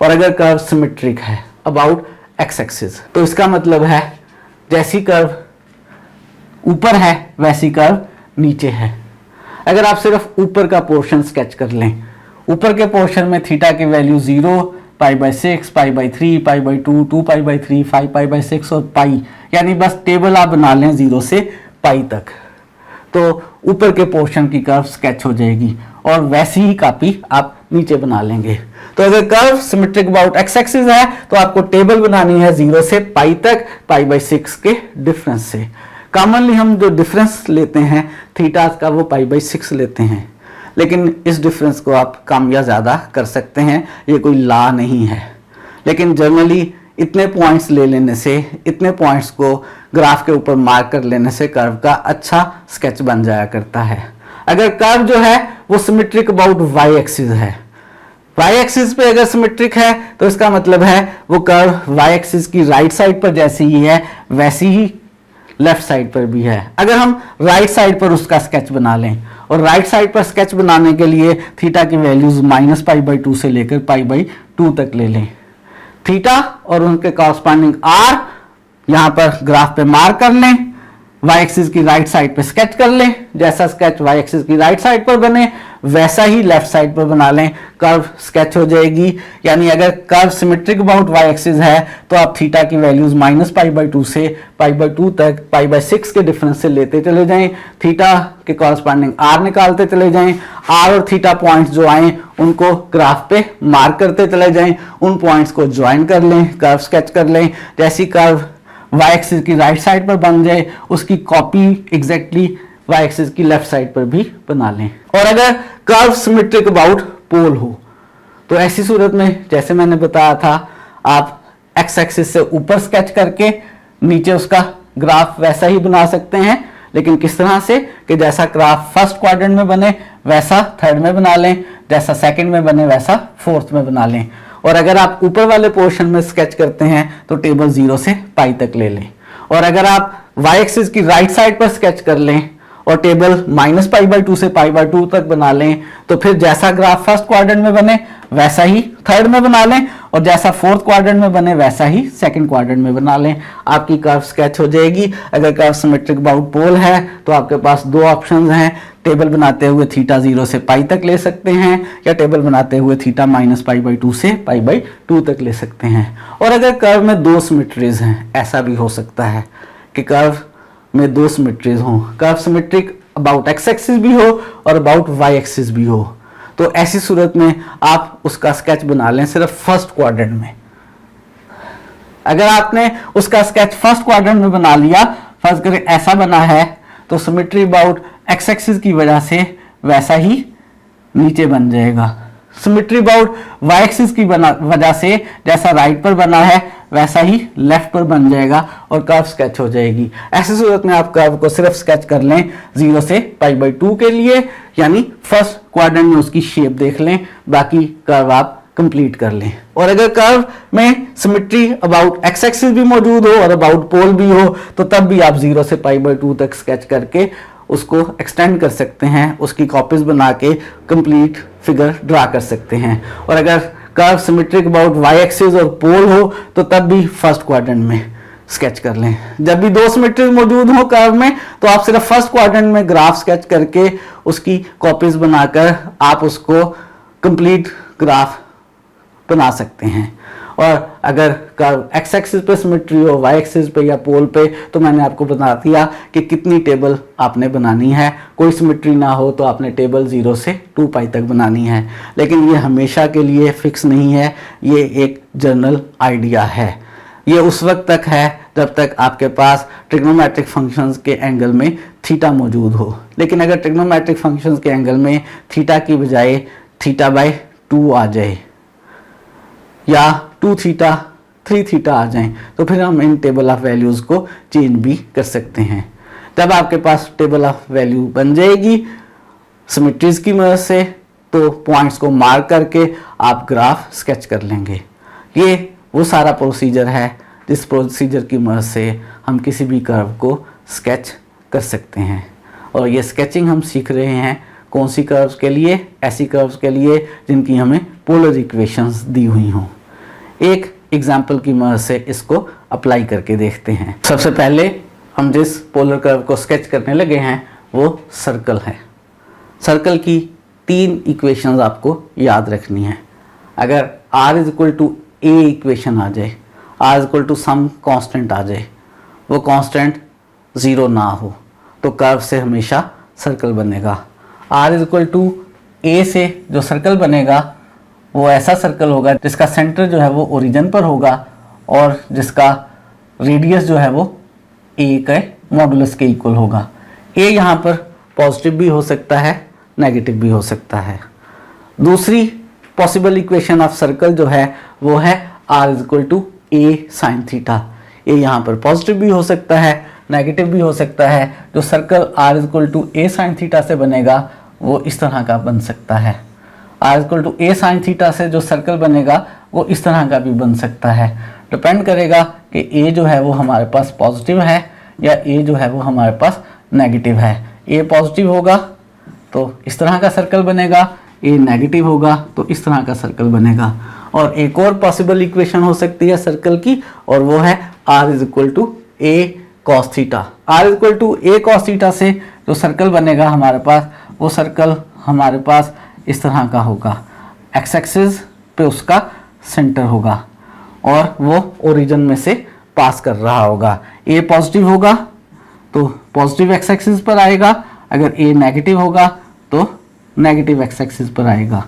और अगर कर्व सिमेट्रिक है अबाउट एक्स एक्सिस, तो इसका मतलब है जैसी कर्व ऊपर है वैसी कर्व नीचे है। अगर आप सिर्फ ऊपर का पोर्शन स्केच कर लें, ऊपर के पोर्शन में थीटा की वैल्यू 0, π/6, π/3, π/2, 2π/3, 5π/6 और पाई, यानी बस टेबल आप बना लें 0 से पाई तक, तो ऊपर के पोर्शन की कर्व स्केच हो जाएगी और वैसी ही कॉपी आप नीचे बना लेंगे। तो अगर curve symmetric about x axis है तो आपको टेबल बनानी है 0 से पाई तक π/6 के डिफरेंस से। कॉमनली हम जो डिफरेंस लेते हैं थीटा का वो π/6 लेते हैं, लेकिन इस डिफरेंस को आप कम या ज़्यादा कर सकते हैं, ये कोई लॉ नहीं है। लेकिन जनरली इतने पॉइंट्स ले लेने से, इतने पॉइंट्स को ग्राफ के ऊपर मार्क कर लेने से कर्व का अच्छा स्केच बन जाया करता है। अगर कर्व जो है वो सिमेट्रिक अबाउट वाई एक्सिस है, वाई एक्सिस पे अगर सिमेट्रिक है तो इसका मतलब है वो कर्व वाई एक्सिस की राइट साइड पर जैसी ही है वैसी ही लेफ्ट साइड पर भी है। अगर हम राइट साइड पर उसका स्केच बना लें, और राइट साइड पर स्केच बनाने के लिए थीटा की वैल्यूज -π/2 से लेकर π/2 तक ले लें। थीटा और उनके कॉरस्पॉन्डिंग आर यहां पर ग्राफ पे मार्क कर लें, वाई एक्सिस की राइट साइड पे स्केच कर लें, जैसा स्केच वाई एक्सिस की राइट साइड पर बने वैसा ही लेफ्ट साइड पर बना लें, कर्व स्केच हो जाएगी। यानी अगर curve symmetric about y axis है तो आप थीटा की वैल्यूज -π/2 से π/2 तक π/6 के डिफरेंस से लेते चले जाएं, थीटा के कॉरस्पॉन्डिंग आर निकालते चले जाएं, आर और थीटा पॉइंट्स जो आए उनको ग्राफ पे मार्क करते चले जाएं, उन पॉइंट्स को ज्वाइन कर लें, कर्व स्केच कर लें। जैसी कर्व वाई एक्सिस की राइट साइड पर बन जाए उसकी कॉपी एग्जैक्टली वाई एक्सिस की लेफ्ट साइड पर भी बना लें। और अगर कर्व सिमेट्रिक अबाउट पोल हो तो ऐसी सूरत में जैसे मैंने बताया था आप एक्स एक्सिस से ऊपर स्केच करके नीचे उसका ग्राफ वैसा ही बना सकते हैं, लेकिन किस तरह से कि जैसा ग्राफ फर्स्ट क्वाड्रेंट में बने वैसा थर्ड में बना लें, जैसा सेकंड में बने वैसा फोर्थ में बना लें। और अगर आप ऊपर वाले पोर्शन में स्केच करते हैं तो टेबल 0 से पाई तक ले लें। और अगर आप वाई एक्सिस की राइट साइड पर स्केच कर लें और टेबल -π/2 से π/2 तक बना लें तो फिर जैसा ग्राफ फर्स्ट क्वाड्रेंट में बने वैसा ही थर्ड में बना लें और जैसा फोर्थ क्वाड्रेंट में बने वैसा ही सेकंड क्वाड्रेंट में बना लें, आपकी कर्व स्केच हो जाएगी। अगर कर्व सिमेट्रिक अबाउट पोल है तो आपके पास दो ऑप्शंस हैं, टेबल बनाते हुए थीटा 0 से पाई तक ले सकते हैं या टेबल बनाते हुए थीटा -π/2 से π/2 तक ले सकते हैं। और अगर कर्व में दो सिमेट्रीज हैं, ऐसा भी हो सकता है कि कर्व में दो सिमेट्रीज हों, curve symmetric about x axis भी हो और अबाउट वाई एक्सिस भी हो, तो ऐसी सूरत में आप उसका स्केच बना लें सिर्फ फर्स्ट क्वाड्रेंट में। अगर आपने उसका स्केच फर्स्ट क्वाड्रेंट में बना लिया, फर्स्ट करें ऐसा बना है, तो सिमेट्री अबाउट एक्स एक्सिस की वजह से वैसा ही नीचे बन जाएगा। सिमेट्री अबाउट वाई एक्सिस की वजह से जैसा राइट पर बना है वैसा ही लेफ्ट पर बन जाएगा और कर्व स्केच हो जाएगी। ऐसी सूरत में आप कर्व को सिर्फ स्केच कर लें 0 से π/2 के लिए, यानी फर्स्ट क्वाड्रेंट में उसकी शेप देख लें, बाकी कर्व आप कंप्लीट कर लें। और अगर कर्व में सिमेट्री अबाउट एक्स एक्सिस भी मौजूद हो और अबाउट पोल भी हो तो तब भी आप 0 से π/2 तक स्केच करके उसको एक्सटेंड कर सकते हैं, उसकी कॉपीज बना के कंप्लीट फिगर ड्रा कर सकते हैं। और अगर curve symmetric about y axis और पोल हो तो तब भी फर्स्ट क्वाड्रेंट में स्केच कर लें। जब भी दो सिमेट्री मौजूद हो कर्व में तो आप सिर्फ फर्स्ट क्वाड्रेंट में ग्राफ स्केच करके उसकी कॉपीज बनाकर आप उसको कंप्लीट ग्राफ बना सकते हैं। और अगर कर्व एक्स एक्सिस पे सिमेट्री हो, वाई एक्सिस पे या पोल पे, तो मैंने आपको बता दिया कि कितनी टेबल आपने बनानी है। कोई सिमेट्री ना हो तो आपने टेबल 0 से 2π तक बनानी है, लेकिन ये हमेशा के लिए फिक्स नहीं है, ये एक जनरल आइडिया है। ये उस वक्त तक है जब तक आपके पास ट्रिग्नोमेट्रिक फंक्शंस के एंगल में थीटा मौजूद हो। लेकिन अगर ट्रिग्नोमेट्रिक फंक्शंस के एंगल में थीटा की बजाय θ/2 आ जाए या 2θ 3θ आ जाए तो फिर हम इन टेबल ऑफ वैल्यूज़ को चेंज भी कर सकते हैं। जब आपके पास टेबल ऑफ वैल्यू बन जाएगी सिमेट्रीज की मदद से तो पॉइंट्स को मार्क करके आप ग्राफ स्केच कर लेंगे। ये वो सारा प्रोसीजर है जिस प्रोसीजर की मदद से हम किसी भी कर्व को स्केच कर सकते हैं। और ये स्केचिंग हम सीख रहे हैं कौन सी कर्व्स के लिए? ऐसी कर्व्स के लिए जिनकी हमें पोलर इक्वेशंस दी हुई हों। एक एग्जाम्पल की मदद से इसको अप्लाई करके देखते हैं। सबसे पहले हम जिस पोलर कर्व को स्केच करने लगे हैं वो सर्कल है। सर्कल की 3 इक्वेशंस आपको याद रखनी है। अगर r = a इक्वेशन आ जाए, r = सम कांस्टेंट आ जाए, वो कांस्टेंट 0 ना हो तो कर्व से हमेशा सर्कल बनेगा। r = a से जो सर्कल बनेगा वो ऐसा सर्कल होगा जिसका सेंटर जो है वो ओरिजिन पर होगा और जिसका रेडियस जो है वो a के मॉडुलस के इक्वल होगा। a यहाँ पर पॉजिटिव भी हो सकता है, नेगेटिव भी हो सकता है। दूसरी पॉसिबल इक्वेशन ऑफ सर्कल जो है वो है r = a sin θ। a यहाँ पर पॉजिटिव भी हो सकता है, नेगेटिव भी हो सकता है। जो सर्कल r = a sin θ से बनेगा वो इस तरह का बन सकता है। r = a sin θ से जो सर्कल बनेगा वो इस तरह का भी बन सकता है। डिपेंड करेगा कि a जो है वो हमारे पास पॉजिटिव है या a जो है वो हमारे पास नेगेटिव है। a पॉजिटिव होगा तो इस तरह का सर्कल बनेगा, a नेगेटिव होगा तो इस तरह का सर्कल बनेगा। और एक और पॉसिबल इक्वेशन हो सकती है सर्कल की और वो है r = a cos θ। r = a cos θ से जो सर्कल बनेगा हमारे पास वो सर्कल हमारे पास इस तरह का होगा। एक्स एक्सिस पे उसका सेंटर होगा और वो ओरिजिन में से पास कर रहा होगा। a पॉजिटिव होगा तो पॉजिटिव एक्स एक्सिस पर आएगा, अगर a नेगेटिव होगा तो नेगेटिव एक्स एक्सिस पर आएगा।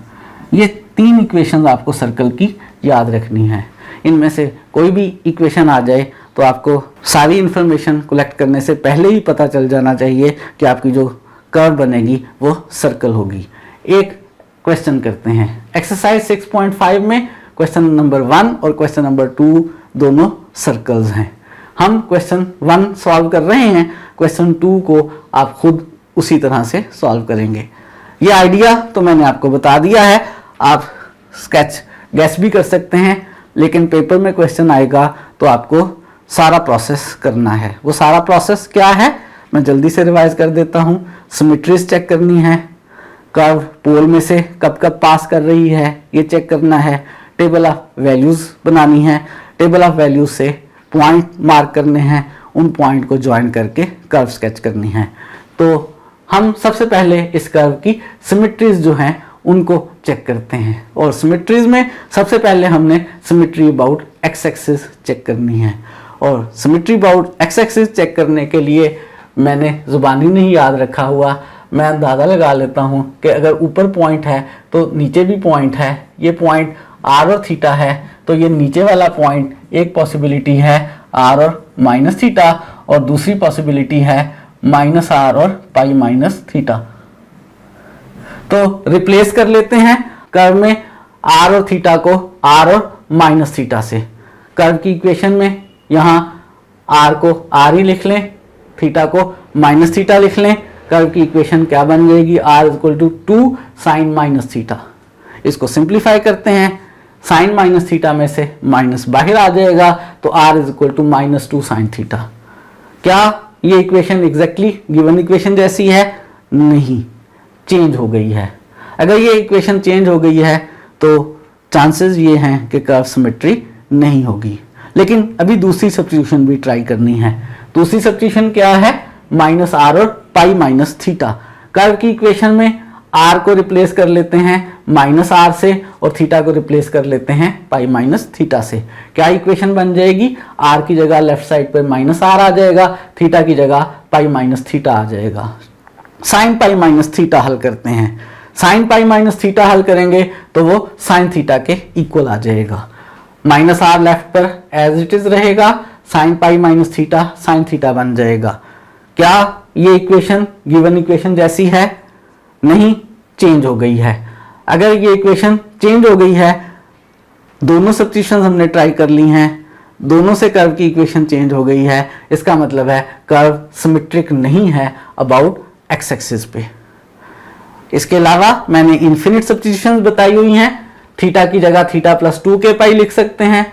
ये 3 इक्वेशंस आपको सर्कल की याद रखनी है। इनमें से कोई भी इक्वेशन आ जाए तो आपको सारी इंफॉर्मेशन कलेक्ट करने से पहले ही पता चल जाना चाहिए कि आपकी जो कर्व बनेगी वो सर्कल होगी। एक क्वेश्चन करते हैं। एक्सरसाइज 6.5 में क्वेश्चन नंबर 1 और क्वेश्चन नंबर 2 दोनों सर्कल्स हैं। हम क्वेश्चन 1 सॉल्व कर रहे हैं, क्वेश्चन 2 को आप खुद उसी तरह से सॉल्व करेंगे। ये आइडिया तो मैंने आपको बता दिया है, आप स्केच गैस भी कर सकते हैं, लेकिन पेपर में क्वेश्चन आएगा तो आपको सारा प्रोसेस करना है। वो सारा प्रोसेस क्या है मैं जल्दी से रिवाइज कर देता हूँ। सिमेट्रीज चेक करनी है, कर्व पोल में से कब कब पास कर रही है ये चेक करना है, टेबल ऑफ वैल्यूज़ बनानी है, टेबल ऑफ वैल्यूज से पॉइंट मार्क करने हैं, उन पॉइंट को ज्वाइन करके कर्व स्केच करनी है। तो हम सबसे पहले इस कर्व की सिमेट्रीज जो हैं उनको चेक करते हैं। और सिमेट्रीज में सबसे पहले हमने symmetry about x axis check करनी है। और symmetry about x axis check करने के लिए मैंने ज़ुबानी नहीं याद रखा हुआ, मैं अंदाज़ा लगा लेता हूँ कि अगर ऊपर पॉइंट है तो नीचे भी पॉइंट है। ये पॉइंट r और थीटा है तो ये नीचे वाला पॉइंट एक पॉसिबिलिटी है r और माइनस थीटा और दूसरी पॉसिबिलिटी है -r और पाई माइनस थीटा। तो रिप्लेस कर लेते हैं कर्व में r और थीटा को r और माइनस थीटा से। कर्व की इक्वेशन में यहाँ r को r ही लिख लें, थीटा को माइनस थीटा लिख लें। कर्व की इक्वेशन क्या बन जाएगी? r = 2 sin minus theta. इसको सिंप्लीफाई करते हैं, साइन माइनस थीटा में से माइनस बाहर आ जाएगा, तो r is equal to minus 2 sine theta. क्या ये इक्वेशन एग्जैक्टली गिवन इक्वेशन जैसी है? नहीं, चेंज हो गई है। अगर ये इक्वेशन चेंज हो गई है तो चांसेस ये हैं कि कर्व सिमेट्री नहीं होगी। लेकिन अभी दूसरी सब्स्टिट्यूशन भी ट्राई करनी है। दूसरी सब्स्टिट्यूशन क्या है? माइनस आर और पाई माइनस थीटा। कर्व की इक्वेशन में r को रिप्लेस कर लेते हैं माइनस आर से और थीटा को रिप्लेस कर लेते हैं पाई माइनस थीटा से। क्या इक्वेशन बन जाएगी? r की जगह लेफ्ट साइड पर माइनस आर आ जाएगा, थीटा की जगह पाई माइनस थीटा आ जाएगा। साइन पाई माइनस थीटा हल करते हैं। साइन पाई माइनस थीटा हल करेंगे तो वो साइन थीटा के इक्वल आ जाएगा। माइनस आर लेफ्ट पर एज इट इज रहेगा, sine pi minus theta sine theta बन जाएगा। क्या ये इक्वेशन गिवन इक्वेशन जैसी है? नहीं, चेंज हो गई है। अगर ये इक्वेशन चेंज हो गई है, दोनों सब्स्टिट्यूशंस हमने ट्राई कर ली हैं, दोनों से कर्व की इक्वेशन चेंज हो गई है, इसका मतलब है कर्व सिमेट्रिक नहीं है अबाउट एक्स एक्सिस पे। इसके अलावा मैंने इन्फिनिट सब्स्टिट्यूशंस बताई हुई हैं। थीटा की जगह थीटा प्लस 2k पाई लिख सकते हैं,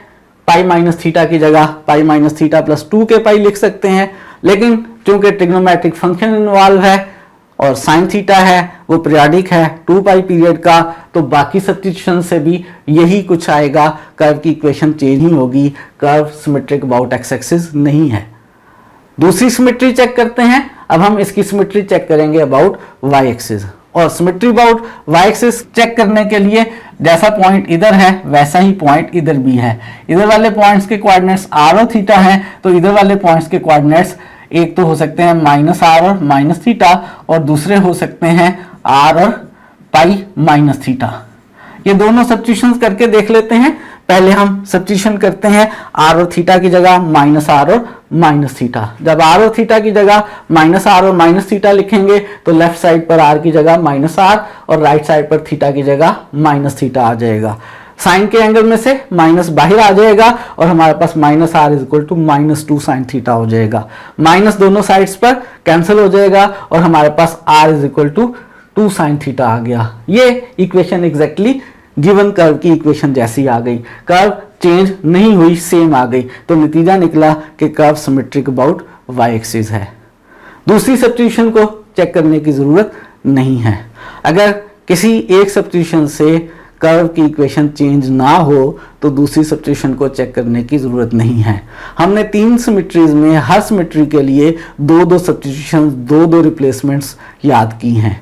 पाई माइनस थीटा की जगह पाई माइनस थीटा प्लस 2k पाई लिख सकते हैं। लेकिन चूंकि ट्रिग्नोमेट्रिक फंक्शन इन्वॉल्व है और साइन थीटा है वो पीरियोडिक है 2 पाई पीरियड का, तो बाकी सब्स्टिट्यूशन से भी यही कुछ आएगा, कर्व की इक्वेशन चेंज ही होगी, curve symmetric about x axis नहीं है। दूसरी सिमेट्री चेक करते हैं। अब हम इसकी सिमेट्री चेक करेंगे अबाउट वाई एक्सिस। और symmetry about y axis check करने के लिए जैसा पॉइंट इधर है वैसा ही पॉइंट इधर भी है। इधर वाले पॉइंट्स के कोऑर्डिनेट्स r और थीटा हैं, तो इधर वाले पॉइंट्स के कोऑर्डिनेट्स एक तो हो सकते हैं माइनस आर और माइनस थीटा और दूसरे हो सकते हैं r और पाई माइनस थीटा। ये दोनों सब्स्टिट्यूशंस करके देख लेते हैं। पहले हम सब्स्टिट्यूशन करते हैं r और थीटा की जगह माइनस आर और माइनस थीटा। जब r और थीटा की जगह माइनस आर और माइनस थीटा लिखेंगे तो लेफ्ट साइड पर r की जगह माइनस आर और राइट साइड पर थीटा की जगह माइनस थीटा आ जाएगा। साइन के एंगल में से माइनस बाहर आ जाएगा और हमारे पास minus r is equal to minus 2 sine theta हो जाएगा। माइनस दोनों साइड्स पर कैंसिल हो जाएगा और हमारे पास r is equal to 2 sine theta आ गया। ये इक्वेशन एग्जैक्टली गिवन कर्व की इक्वेशन जैसी आ गई, कर्व चेंज नहीं हुई, सेम आ गई, तो नतीजा निकला कि curve symmetric about y axis है। दूसरी सब्स्टिट्यूशन को चेक करने की जरूरत नहीं है। अगर किसी एक सब्स्टिट्यूशन से कर्व की इक्वेशन चेंज ना हो तो दूसरी सब्स्टिट्यूशन को चेक करने की जरूरत नहीं है। हमने 3 सिमेट्रीज में हर सिमेट्री के लिए 2-2 सब्स्टिट्यूशन 2-2 रिप्लेसमेंट्स याद की हैं।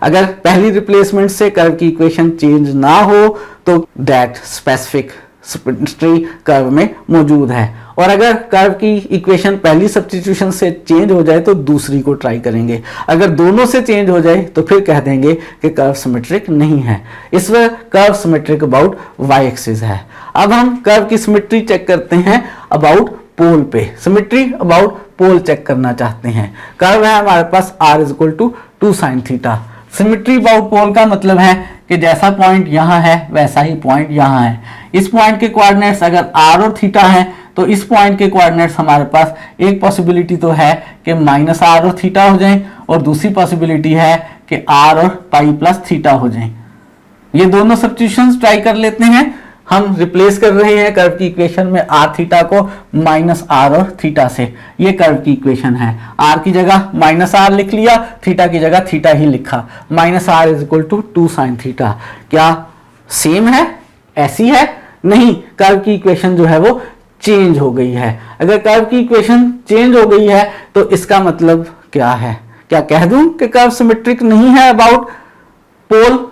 अगर पहली रिप्लेसमेंट से कर्व की इक्वेशन चेंज ना हो तो दैट स्पेसिफिक सिमेट्री कर्व में मौजूद है, और अगर कर्व की इक्वेशन पहली सब्स्टिट्यूशन से चेंज हो जाए तो दूसरी को ट्राई करेंगे। अगर दोनों से चेंज हो जाए तो फिर कह देंगे कि कर्व सिमेट्रिक नहीं है। इस वजह curve symmetric about y axis है। अब हम कर्व की सिमेट्री चेक करते हैं अबाउट पोल पे। सिमेट्री अबाउट पोल चेक करना चाहते हैं। कर्व है हमारे पास r is equal to 2 sine theta. Symmetry about pole का मतलब है कि जैसा पॉइंट यहाँ है वैसा ही पॉइंट यहाँ है। इस पॉइंट के कोऑर्डिनेट्स अगर r और थीटा हैं तो इस पॉइंट के कोऑर्डिनेट्स हमारे पास एक पॉसिबिलिटी तो है कि माइनस r और थीटा हो जाएं और दूसरी पॉसिबिलिटी है कि r और पाई प्लस थीटा हो जाएं। ये दोनों सब्स्टिट्यूशंस ट्राई कर लेते हैं। हम रिप्लेस कर रहे हैं कर्व की इक्वेशन में r थीटा को माइनस r और थीटा से। ये कर्व की इक्वेशन है। r की जगह माइनस r लिख लिया, थीटा की जगह थीटा ही लिखा। Minus r is equal to 2 sine theta. क्या सेम है? ऐसी है? नहीं, कर्व की इक्वेशन जो है वो चेंज हो गई है। अगर कर्व की इक्वेशन चेंज हो गई है तो इसका मतलब क्या है? क्या कह दूं कि कर्व सिमेट्रिक नहीं है अबाउट पोल?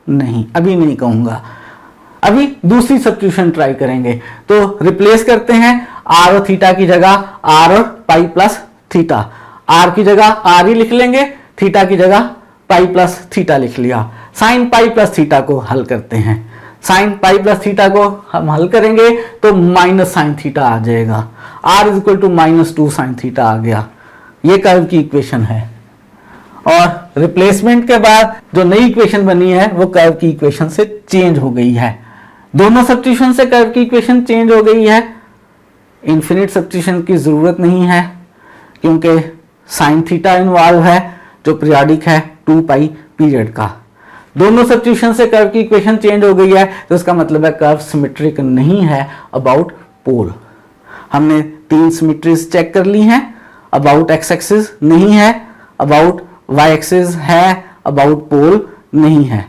नहीं, अभी नहीं कहूंगा। अभी दूसरी सब्स्टिट्यूशन ट्राई करेंगे। तो रिप्लेस करते हैं r और थीटा की जगह r और पाई प्लस थीटा। r की जगह r ही लिख लेंगे, थीटा की जगह पाई प्लस थीटा लिख लिया। साइन पाई प्लस थीटा को हल करते हैं। साइन पाई प्लस थीटा को हम हल करेंगे तो माइनस साइन थीटा आ जाएगा। r is equal to minus 2 sine theta आ गया। ये कर्व की इक्वेशन है। और रिप्लेसमेंट के बाद जो नई इक्वेशन बनी है वो कर्व की इक्वेशन से चेंज हो गई है। दोनों सब्स्टिट्यूशन से कर्व की इक्वेशन चेंज हो गई है। इन्फिनिट सब्स्टिट्यूशन की जरूरत नहीं है क्योंकि साइन थीटा इन्वॉल्व है जो पीरियोडिक है 2 पाई पीरियड का। दोनों सब्स्टिट्यूशन से कर्व की इक्वेशन चेंज हो गई है, तो इसका मतलब है कर्व सिमेट्रिक नहीं है अबाउट पोल। हमने 3 सिमेट्रीज चेक कर ली हैं, अबाउट एक्स एक्सिस नहीं है, अबाउट वाई एक्सिस है, अबाउट पोल नहीं है।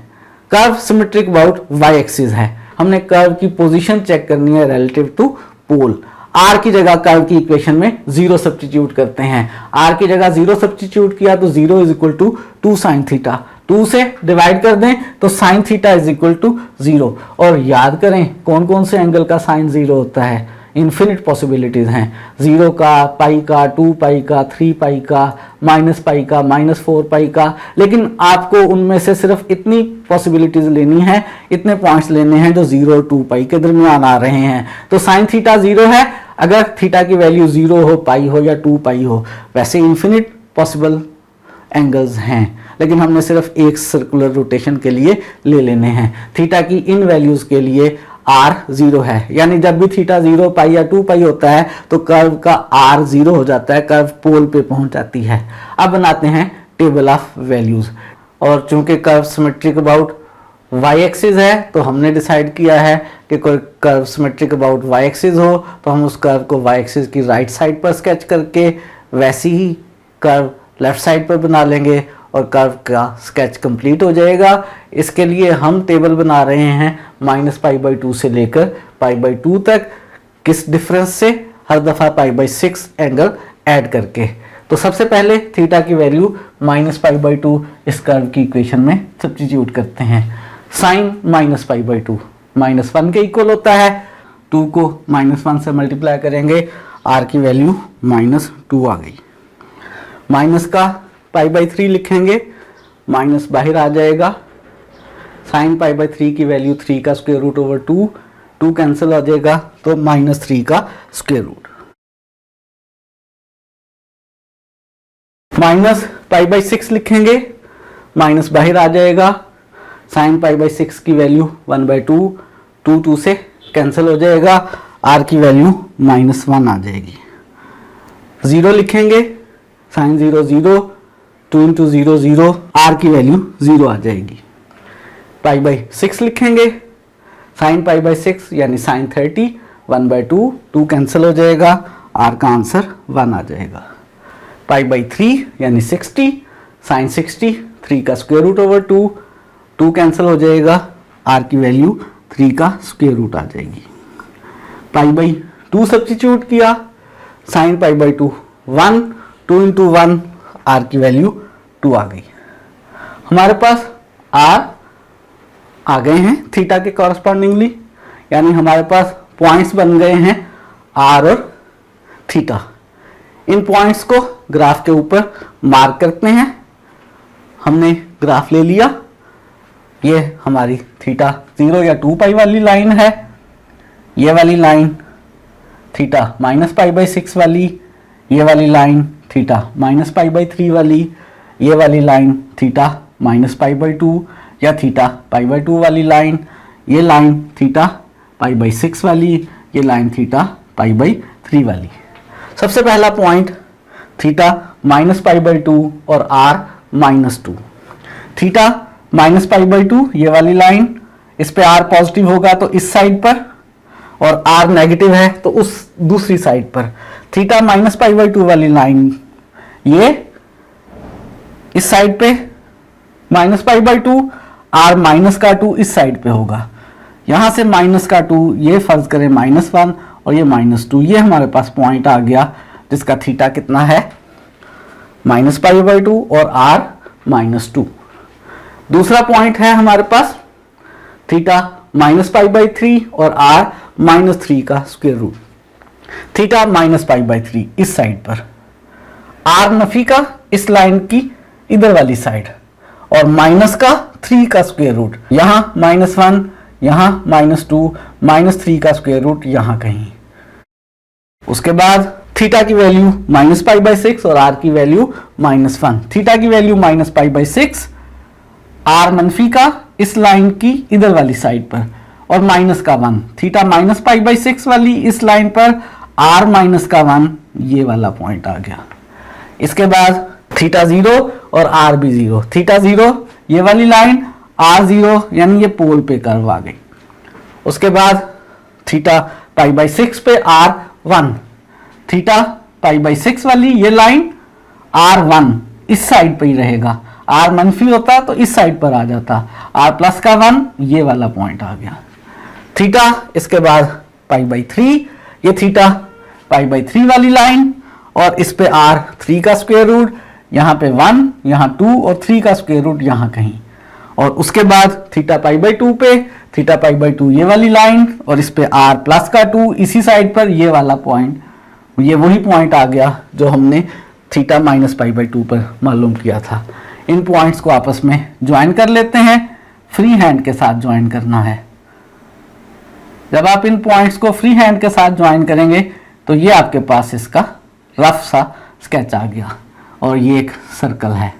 Curve symmetric about y axis है। हमने कर्व की पोजीशन चेक करनी है रिलेटिव टू पोल। आर की जगह कर्व की इक्वेशन में 0 सब्स्टिट्यूट करते हैं। आर की जगह 0 सब्स्टिट्यूट किया तो 0 is equal to 2 sine theta, 2 से डिवाइड कर दें तो sine theta is equal to 0। और याद करें कौन कौन से एंगल का साइन 0 होता है, इन्फिनिट पॉसिबिलिटीज हैं, 0 का, पाई का, 2 पाई का, 3 पाई का, माइनस पाई का, -4 पाई का। लेकिन आपको उनमें से सिर्फ इतनी पॉसिबिलिटीज लेनी है, इतने पॉइंट्स लेने हैं जो 0 और 2 पाई के दरमियान आ रहे हैं। तो साइन थीटा 0 है अगर थीटा की वैल्यू 0 हो, पाई हो या 2 पाई हो। वैसे इन्फिनिट पॉसिबल एंगल्स हैं, लेकिन हमने सिर्फ एक सर्कुलर रोटेशन के लिए ले लेने हैं। थीटा की इन वैल्यूज के लिए r 0 है, यानी जब भी थीटा 0 पाई या 2 पाई होता है तो कर्व का r 0 हो जाता है, कर्व पोल पे पहुंच जाती है। अब बनाते हैं टेबल ऑफ वैल्यूज। और चूंकि curve symmetric about y axis है तो हमने डिसाइड किया है कि कोई curve symmetric about y axis हो तो हम उस कर्व को y एक्सिस की राइट साइड पर स्केच करके वैसी ही कर्व लेफ्ट साइड पर बना लेंगे और कर्व का स्केच कंप्लीट हो जाएगा। इसके लिए हम टेबल बना रहे हैं -π/2 से लेकर π/2 तक। किस डिफरेंस से? हर दफ़ा π/6 एंगल ऐड करके। तो सबसे पहले थीटा की वैल्यू -π/2 इस कर्व की इक्वेशन में सब्स्टिट्यूट करते हैं। साइन -π/2 -1 के इक्वल होता है। 2 को -1 से मल्टीप्लाई करेंगे, r की वैल्यू -2 आ गई। माइनस का π/3 लिखेंगे, माइनस बाहर आ जाएगा। साइन π/3 की वैल्यू 3 का स्क्वायर रूट ओवर 2, 2 कैंसिल हो जाएगा तो -3 का स्क्वायर रूट। माइनस π/6 लिखेंगे, माइनस बाहर आ जाएगा। साइन π/6 की वैल्यू 1/2, 2 से कैंसिल हो जाएगा, r की वैल्यू -1 आ जाएगी। 0 लिखेंगे, साइन 0 0, 2 × 0 0, r की वैल्यू 0 आ जाएगी। π/6 लिखेंगे, साइन π/6 यानी साइन 30, 1/2, 2 कैंसिल हो जाएगा, r का आंसर 1 आ जाएगा। π/3 यानी 60, साइन 60, 3 का स्क्वायर रूट ओवर 2, 2 कैंसिल हो जाएगा, r की वैल्यू 3 का स्क्वायर रूट आ जाएगी। π/2 सब्स्टिट्यूट किया, साइन π/2 1, 2 × 1, r की वैल्यू 2 आ गई। हमारे पास r आ गए हैं थीटा के कॉरस्पॉन्डिंगली, यानी हमारे पास पॉइंट्स बन गए हैं r और थीटा। इन पॉइंट्स को ग्राफ के ऊपर मार्क करते हैं। हमने ग्राफ ले लिया, ये हमारी थीटा 0 या 2 पाई वाली लाइन है, ये वाली लाइन थीटा -π/6 वाली, ये वाली लाइन थीटा -π/3 वाली, ये वाली लाइन थीटा -π/2 या थीटा π/2 वाली लाइन, ये लाइन थीटा π/6 वाली, ये लाइन थीटा π/3 वाली। सबसे पहला पॉइंट थीटा -π/2 और r -2। थीटा -π/2 ये वाली लाइन, इस पे r पॉजिटिव होगा तो इस साइड पर, और r नेगेटिव है तो उस दूसरी साइड पर। थीटा -π/2 वाली लाइन ये इस साइड पे -π/2, r -2 इस साइड पे होगा। यहां से -2 ये फर्ज करें -1 और ये -2, ये हमारे पास पॉइंट आ गया जिसका थीटा कितना है -π/2 और r -2। दूसरा पॉइंट है हमारे पास थीटा -π/3 और r -3 का स्क्वायर रूट। थीटा -π/3 इस साइड पर, r नफी का इस लाइन की इधर वाली साइड, और माइनस का 3 का स्क्वायर रूट, यहां -1, यहां -2, -3 का स्क्वायर रूट यहां कहीं। उसके बाद थीटा की वैल्यू -π/6 और r की वैल्यू -1। थीटा की वैल्यू -π/6, r मनफी का इस लाइन की इधर वाली साइड पर, और -1। थीटा -π/6 वाली इस लाइन पर, r -1 ये वाला पॉइंट आ गया। इसके बाद थीटा 0 और r भी 0। थीटा 0 ये वाली लाइन, r0 यानी ये पोल पे कर्व आ गई। उसके बाद थीटा पाई बाई 6 पे r1, थीटा पाई बाई 6 वाली ये लाइन r1 इस साइड पे ही रहेगा, r मनफी होता तो इस साइड पर आ जाता, r प्लस का 1 ये वाला पॉइंट आ गया। थीटा इसके बाद पाई बाई 3, ये थीटा पाई बाई 3 वाली लाइन और इस पे r3 का स्क्वायर रूट, यहाँ पे 1, यहाँ 2 और 3 का स्क्वायर रूट यहाँ कहीं, और उसके बाद थीटा पाई बाई 2 पे थीटा पाई बाई 2 ये वाली लाइन और इस पे r प्लस का 2 इसी साइड पर ये वाला पॉइंट, ये वही पॉइंट आ गया जो हमने थीटा माइनस पाई बाई 2 पर मालूम किया था। इन पॉइंट्स को आपस में ज्वाइन कर लेते हैं, फ्री हैंड के साथ ज्वाइन करना है। जब आप इन पॉइंट्स को फ्री हैंड के साथ ज्वाइन करेंगे तो ये आपके पास इसका रफ सा स्केच आ गया और ये एक सर्कल है।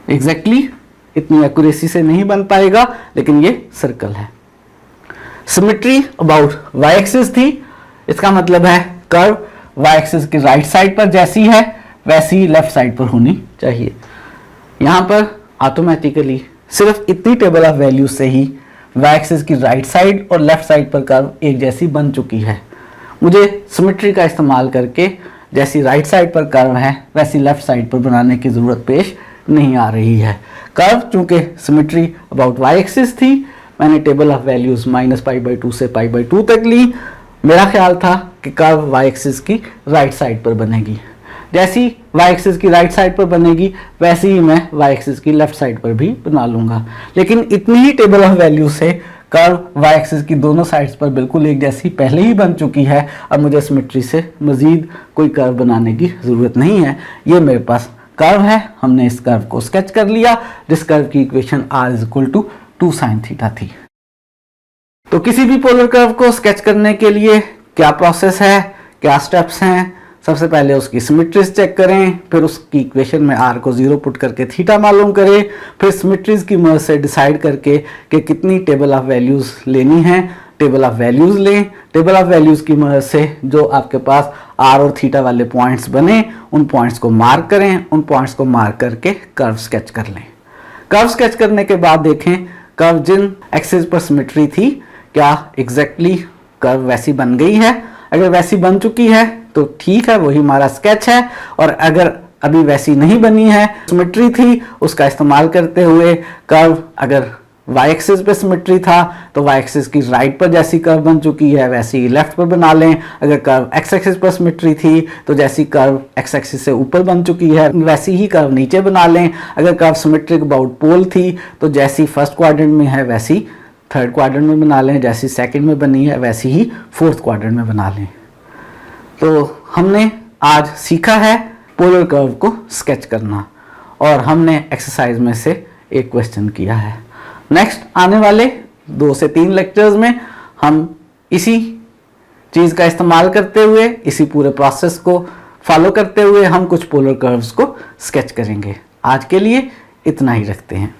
एग्जैक्टली इतनी एक्यूरेसी से नहीं बन पाएगा लेकिन ये सर्कल है। सिमेट्री अबाउट वाई एक्सिस थी, इसका मतलब है कर्व वाई एक्सिस की राइट साइड पर जैसी है वैसी ही लेफ्ट साइड पर होनी चाहिए। यहाँ पर ऑटोमेटिकली सिर्फ इतनी टेबल ऑफ वैल्यू से ही वाई एक्सिस की राइट साइड और लेफ्ट साइड पर कर्व एक जैसी बन चुकी है। मुझे सिमेट्री का इस्तेमाल करके जैसी राइट साइड पर कर्व है वैसी लेफ्ट साइड पर बनाने की ज़रूरत पेश नहीं आ रही है। कर्व चूंकि सिमेट्री अबाउट वाई एक्सिस थी, मैंने table of values minus pi by 2 से पाई बाई 2 तक ली। मेरा ख्याल था कि कर्व वाई एक्सिस की राइट साइड पर बनेगी, जैसी वाई एक्सिस की राइट साइड पर बनेगी वैसे ही मैं वाई एक्सिस की लेफ्ट साइड पर भी बना लूँगा। लेकिन इतनी ही टेबल ऑफ वैल्यू से कर्व वाई एक्सिस की दोनों साइड्स पर बिल्कुल एक जैसी पहले ही बन चुकी है। अब मुझे सिमेट्री से मज़ीद कोई कर्व बनाने की ज़रूरत नहीं है। ये मेरे पास कर्व है, हमने इस कर्व को स्केच कर लिया जिस कर्व की equation r is equal to 2 sin theta थी। तो किसी भी पोलर कर्व को स्केच करने के लिए क्या प्रोसेस है, क्या स्टेप्स हैं? सबसे पहले उसकी सिमेट्रीज चेक करें, फिर उसकी इक्वेशन में r को 0 पुट करके थीटा मालूम करें, फिर सिमेट्रीज की मदद से डिसाइड करके कि कितनी टेबल ऑफ वैल्यूज़ लेनी है, टेबल ऑफ वैल्यूज़ लें। टेबल ऑफ वैल्यूज़ की मदद से जो आपके पास r और थीटा वाले पॉइंट्स बने उन पॉइंट्स को मार्क करें, उन पॉइंट्स को मार्क करके कर्व स्केच कर लें। कर्व स्केच करने के बाद देखें कर्व जिन एक्सिस पर सिमेट्री थी क्या एग्जैक्टली कर्व वैसी बन गई है। अगर वैसी बन चुकी है तो ठीक है, वही हमारा स्केच है। और अगर अभी वैसी नहीं बनी है, सिमेट्री थी, उसका इस्तेमाल करते हुए कर्व अगर वाई एक्सिस पे सिमेट्री था तो वाई एक्सिस की राइट पर जैसी कर्व बन चुकी है वैसी ही लेफ्ट पर बना लें। अगर कर्व एक्स एक्सिस पर सिमेट्री थी तो जैसी कर्व एक्स एक्सिस से ऊपर बन चुकी है वैसी ही कर्व नीचे बना लें। अगर कर्व सिमेट्रिक अबाउट पोल थी तो जैसी फर्स्ट क्वाड्रेंट में है वैसी थर्ड क्वाड्रेंट में बना लें, जैसी सेकंड में बनी है वैसी ही फोर्थ क्वाड्रेंट में बना लें। तो हमने आज सीखा है पोलर कर्व को स्केच करना और हमने एक्सरसाइज में से एक क्वेश्चन किया है। नेक्स्ट आने वाले 2 से 3 लेक्चर्स में हम इसी चीज़ का इस्तेमाल करते हुए, इसी पूरे प्रोसेस को फॉलो करते हुए हम कुछ पोलर कर्व्स को स्केच करेंगे। आज के लिए इतना ही रखते हैं।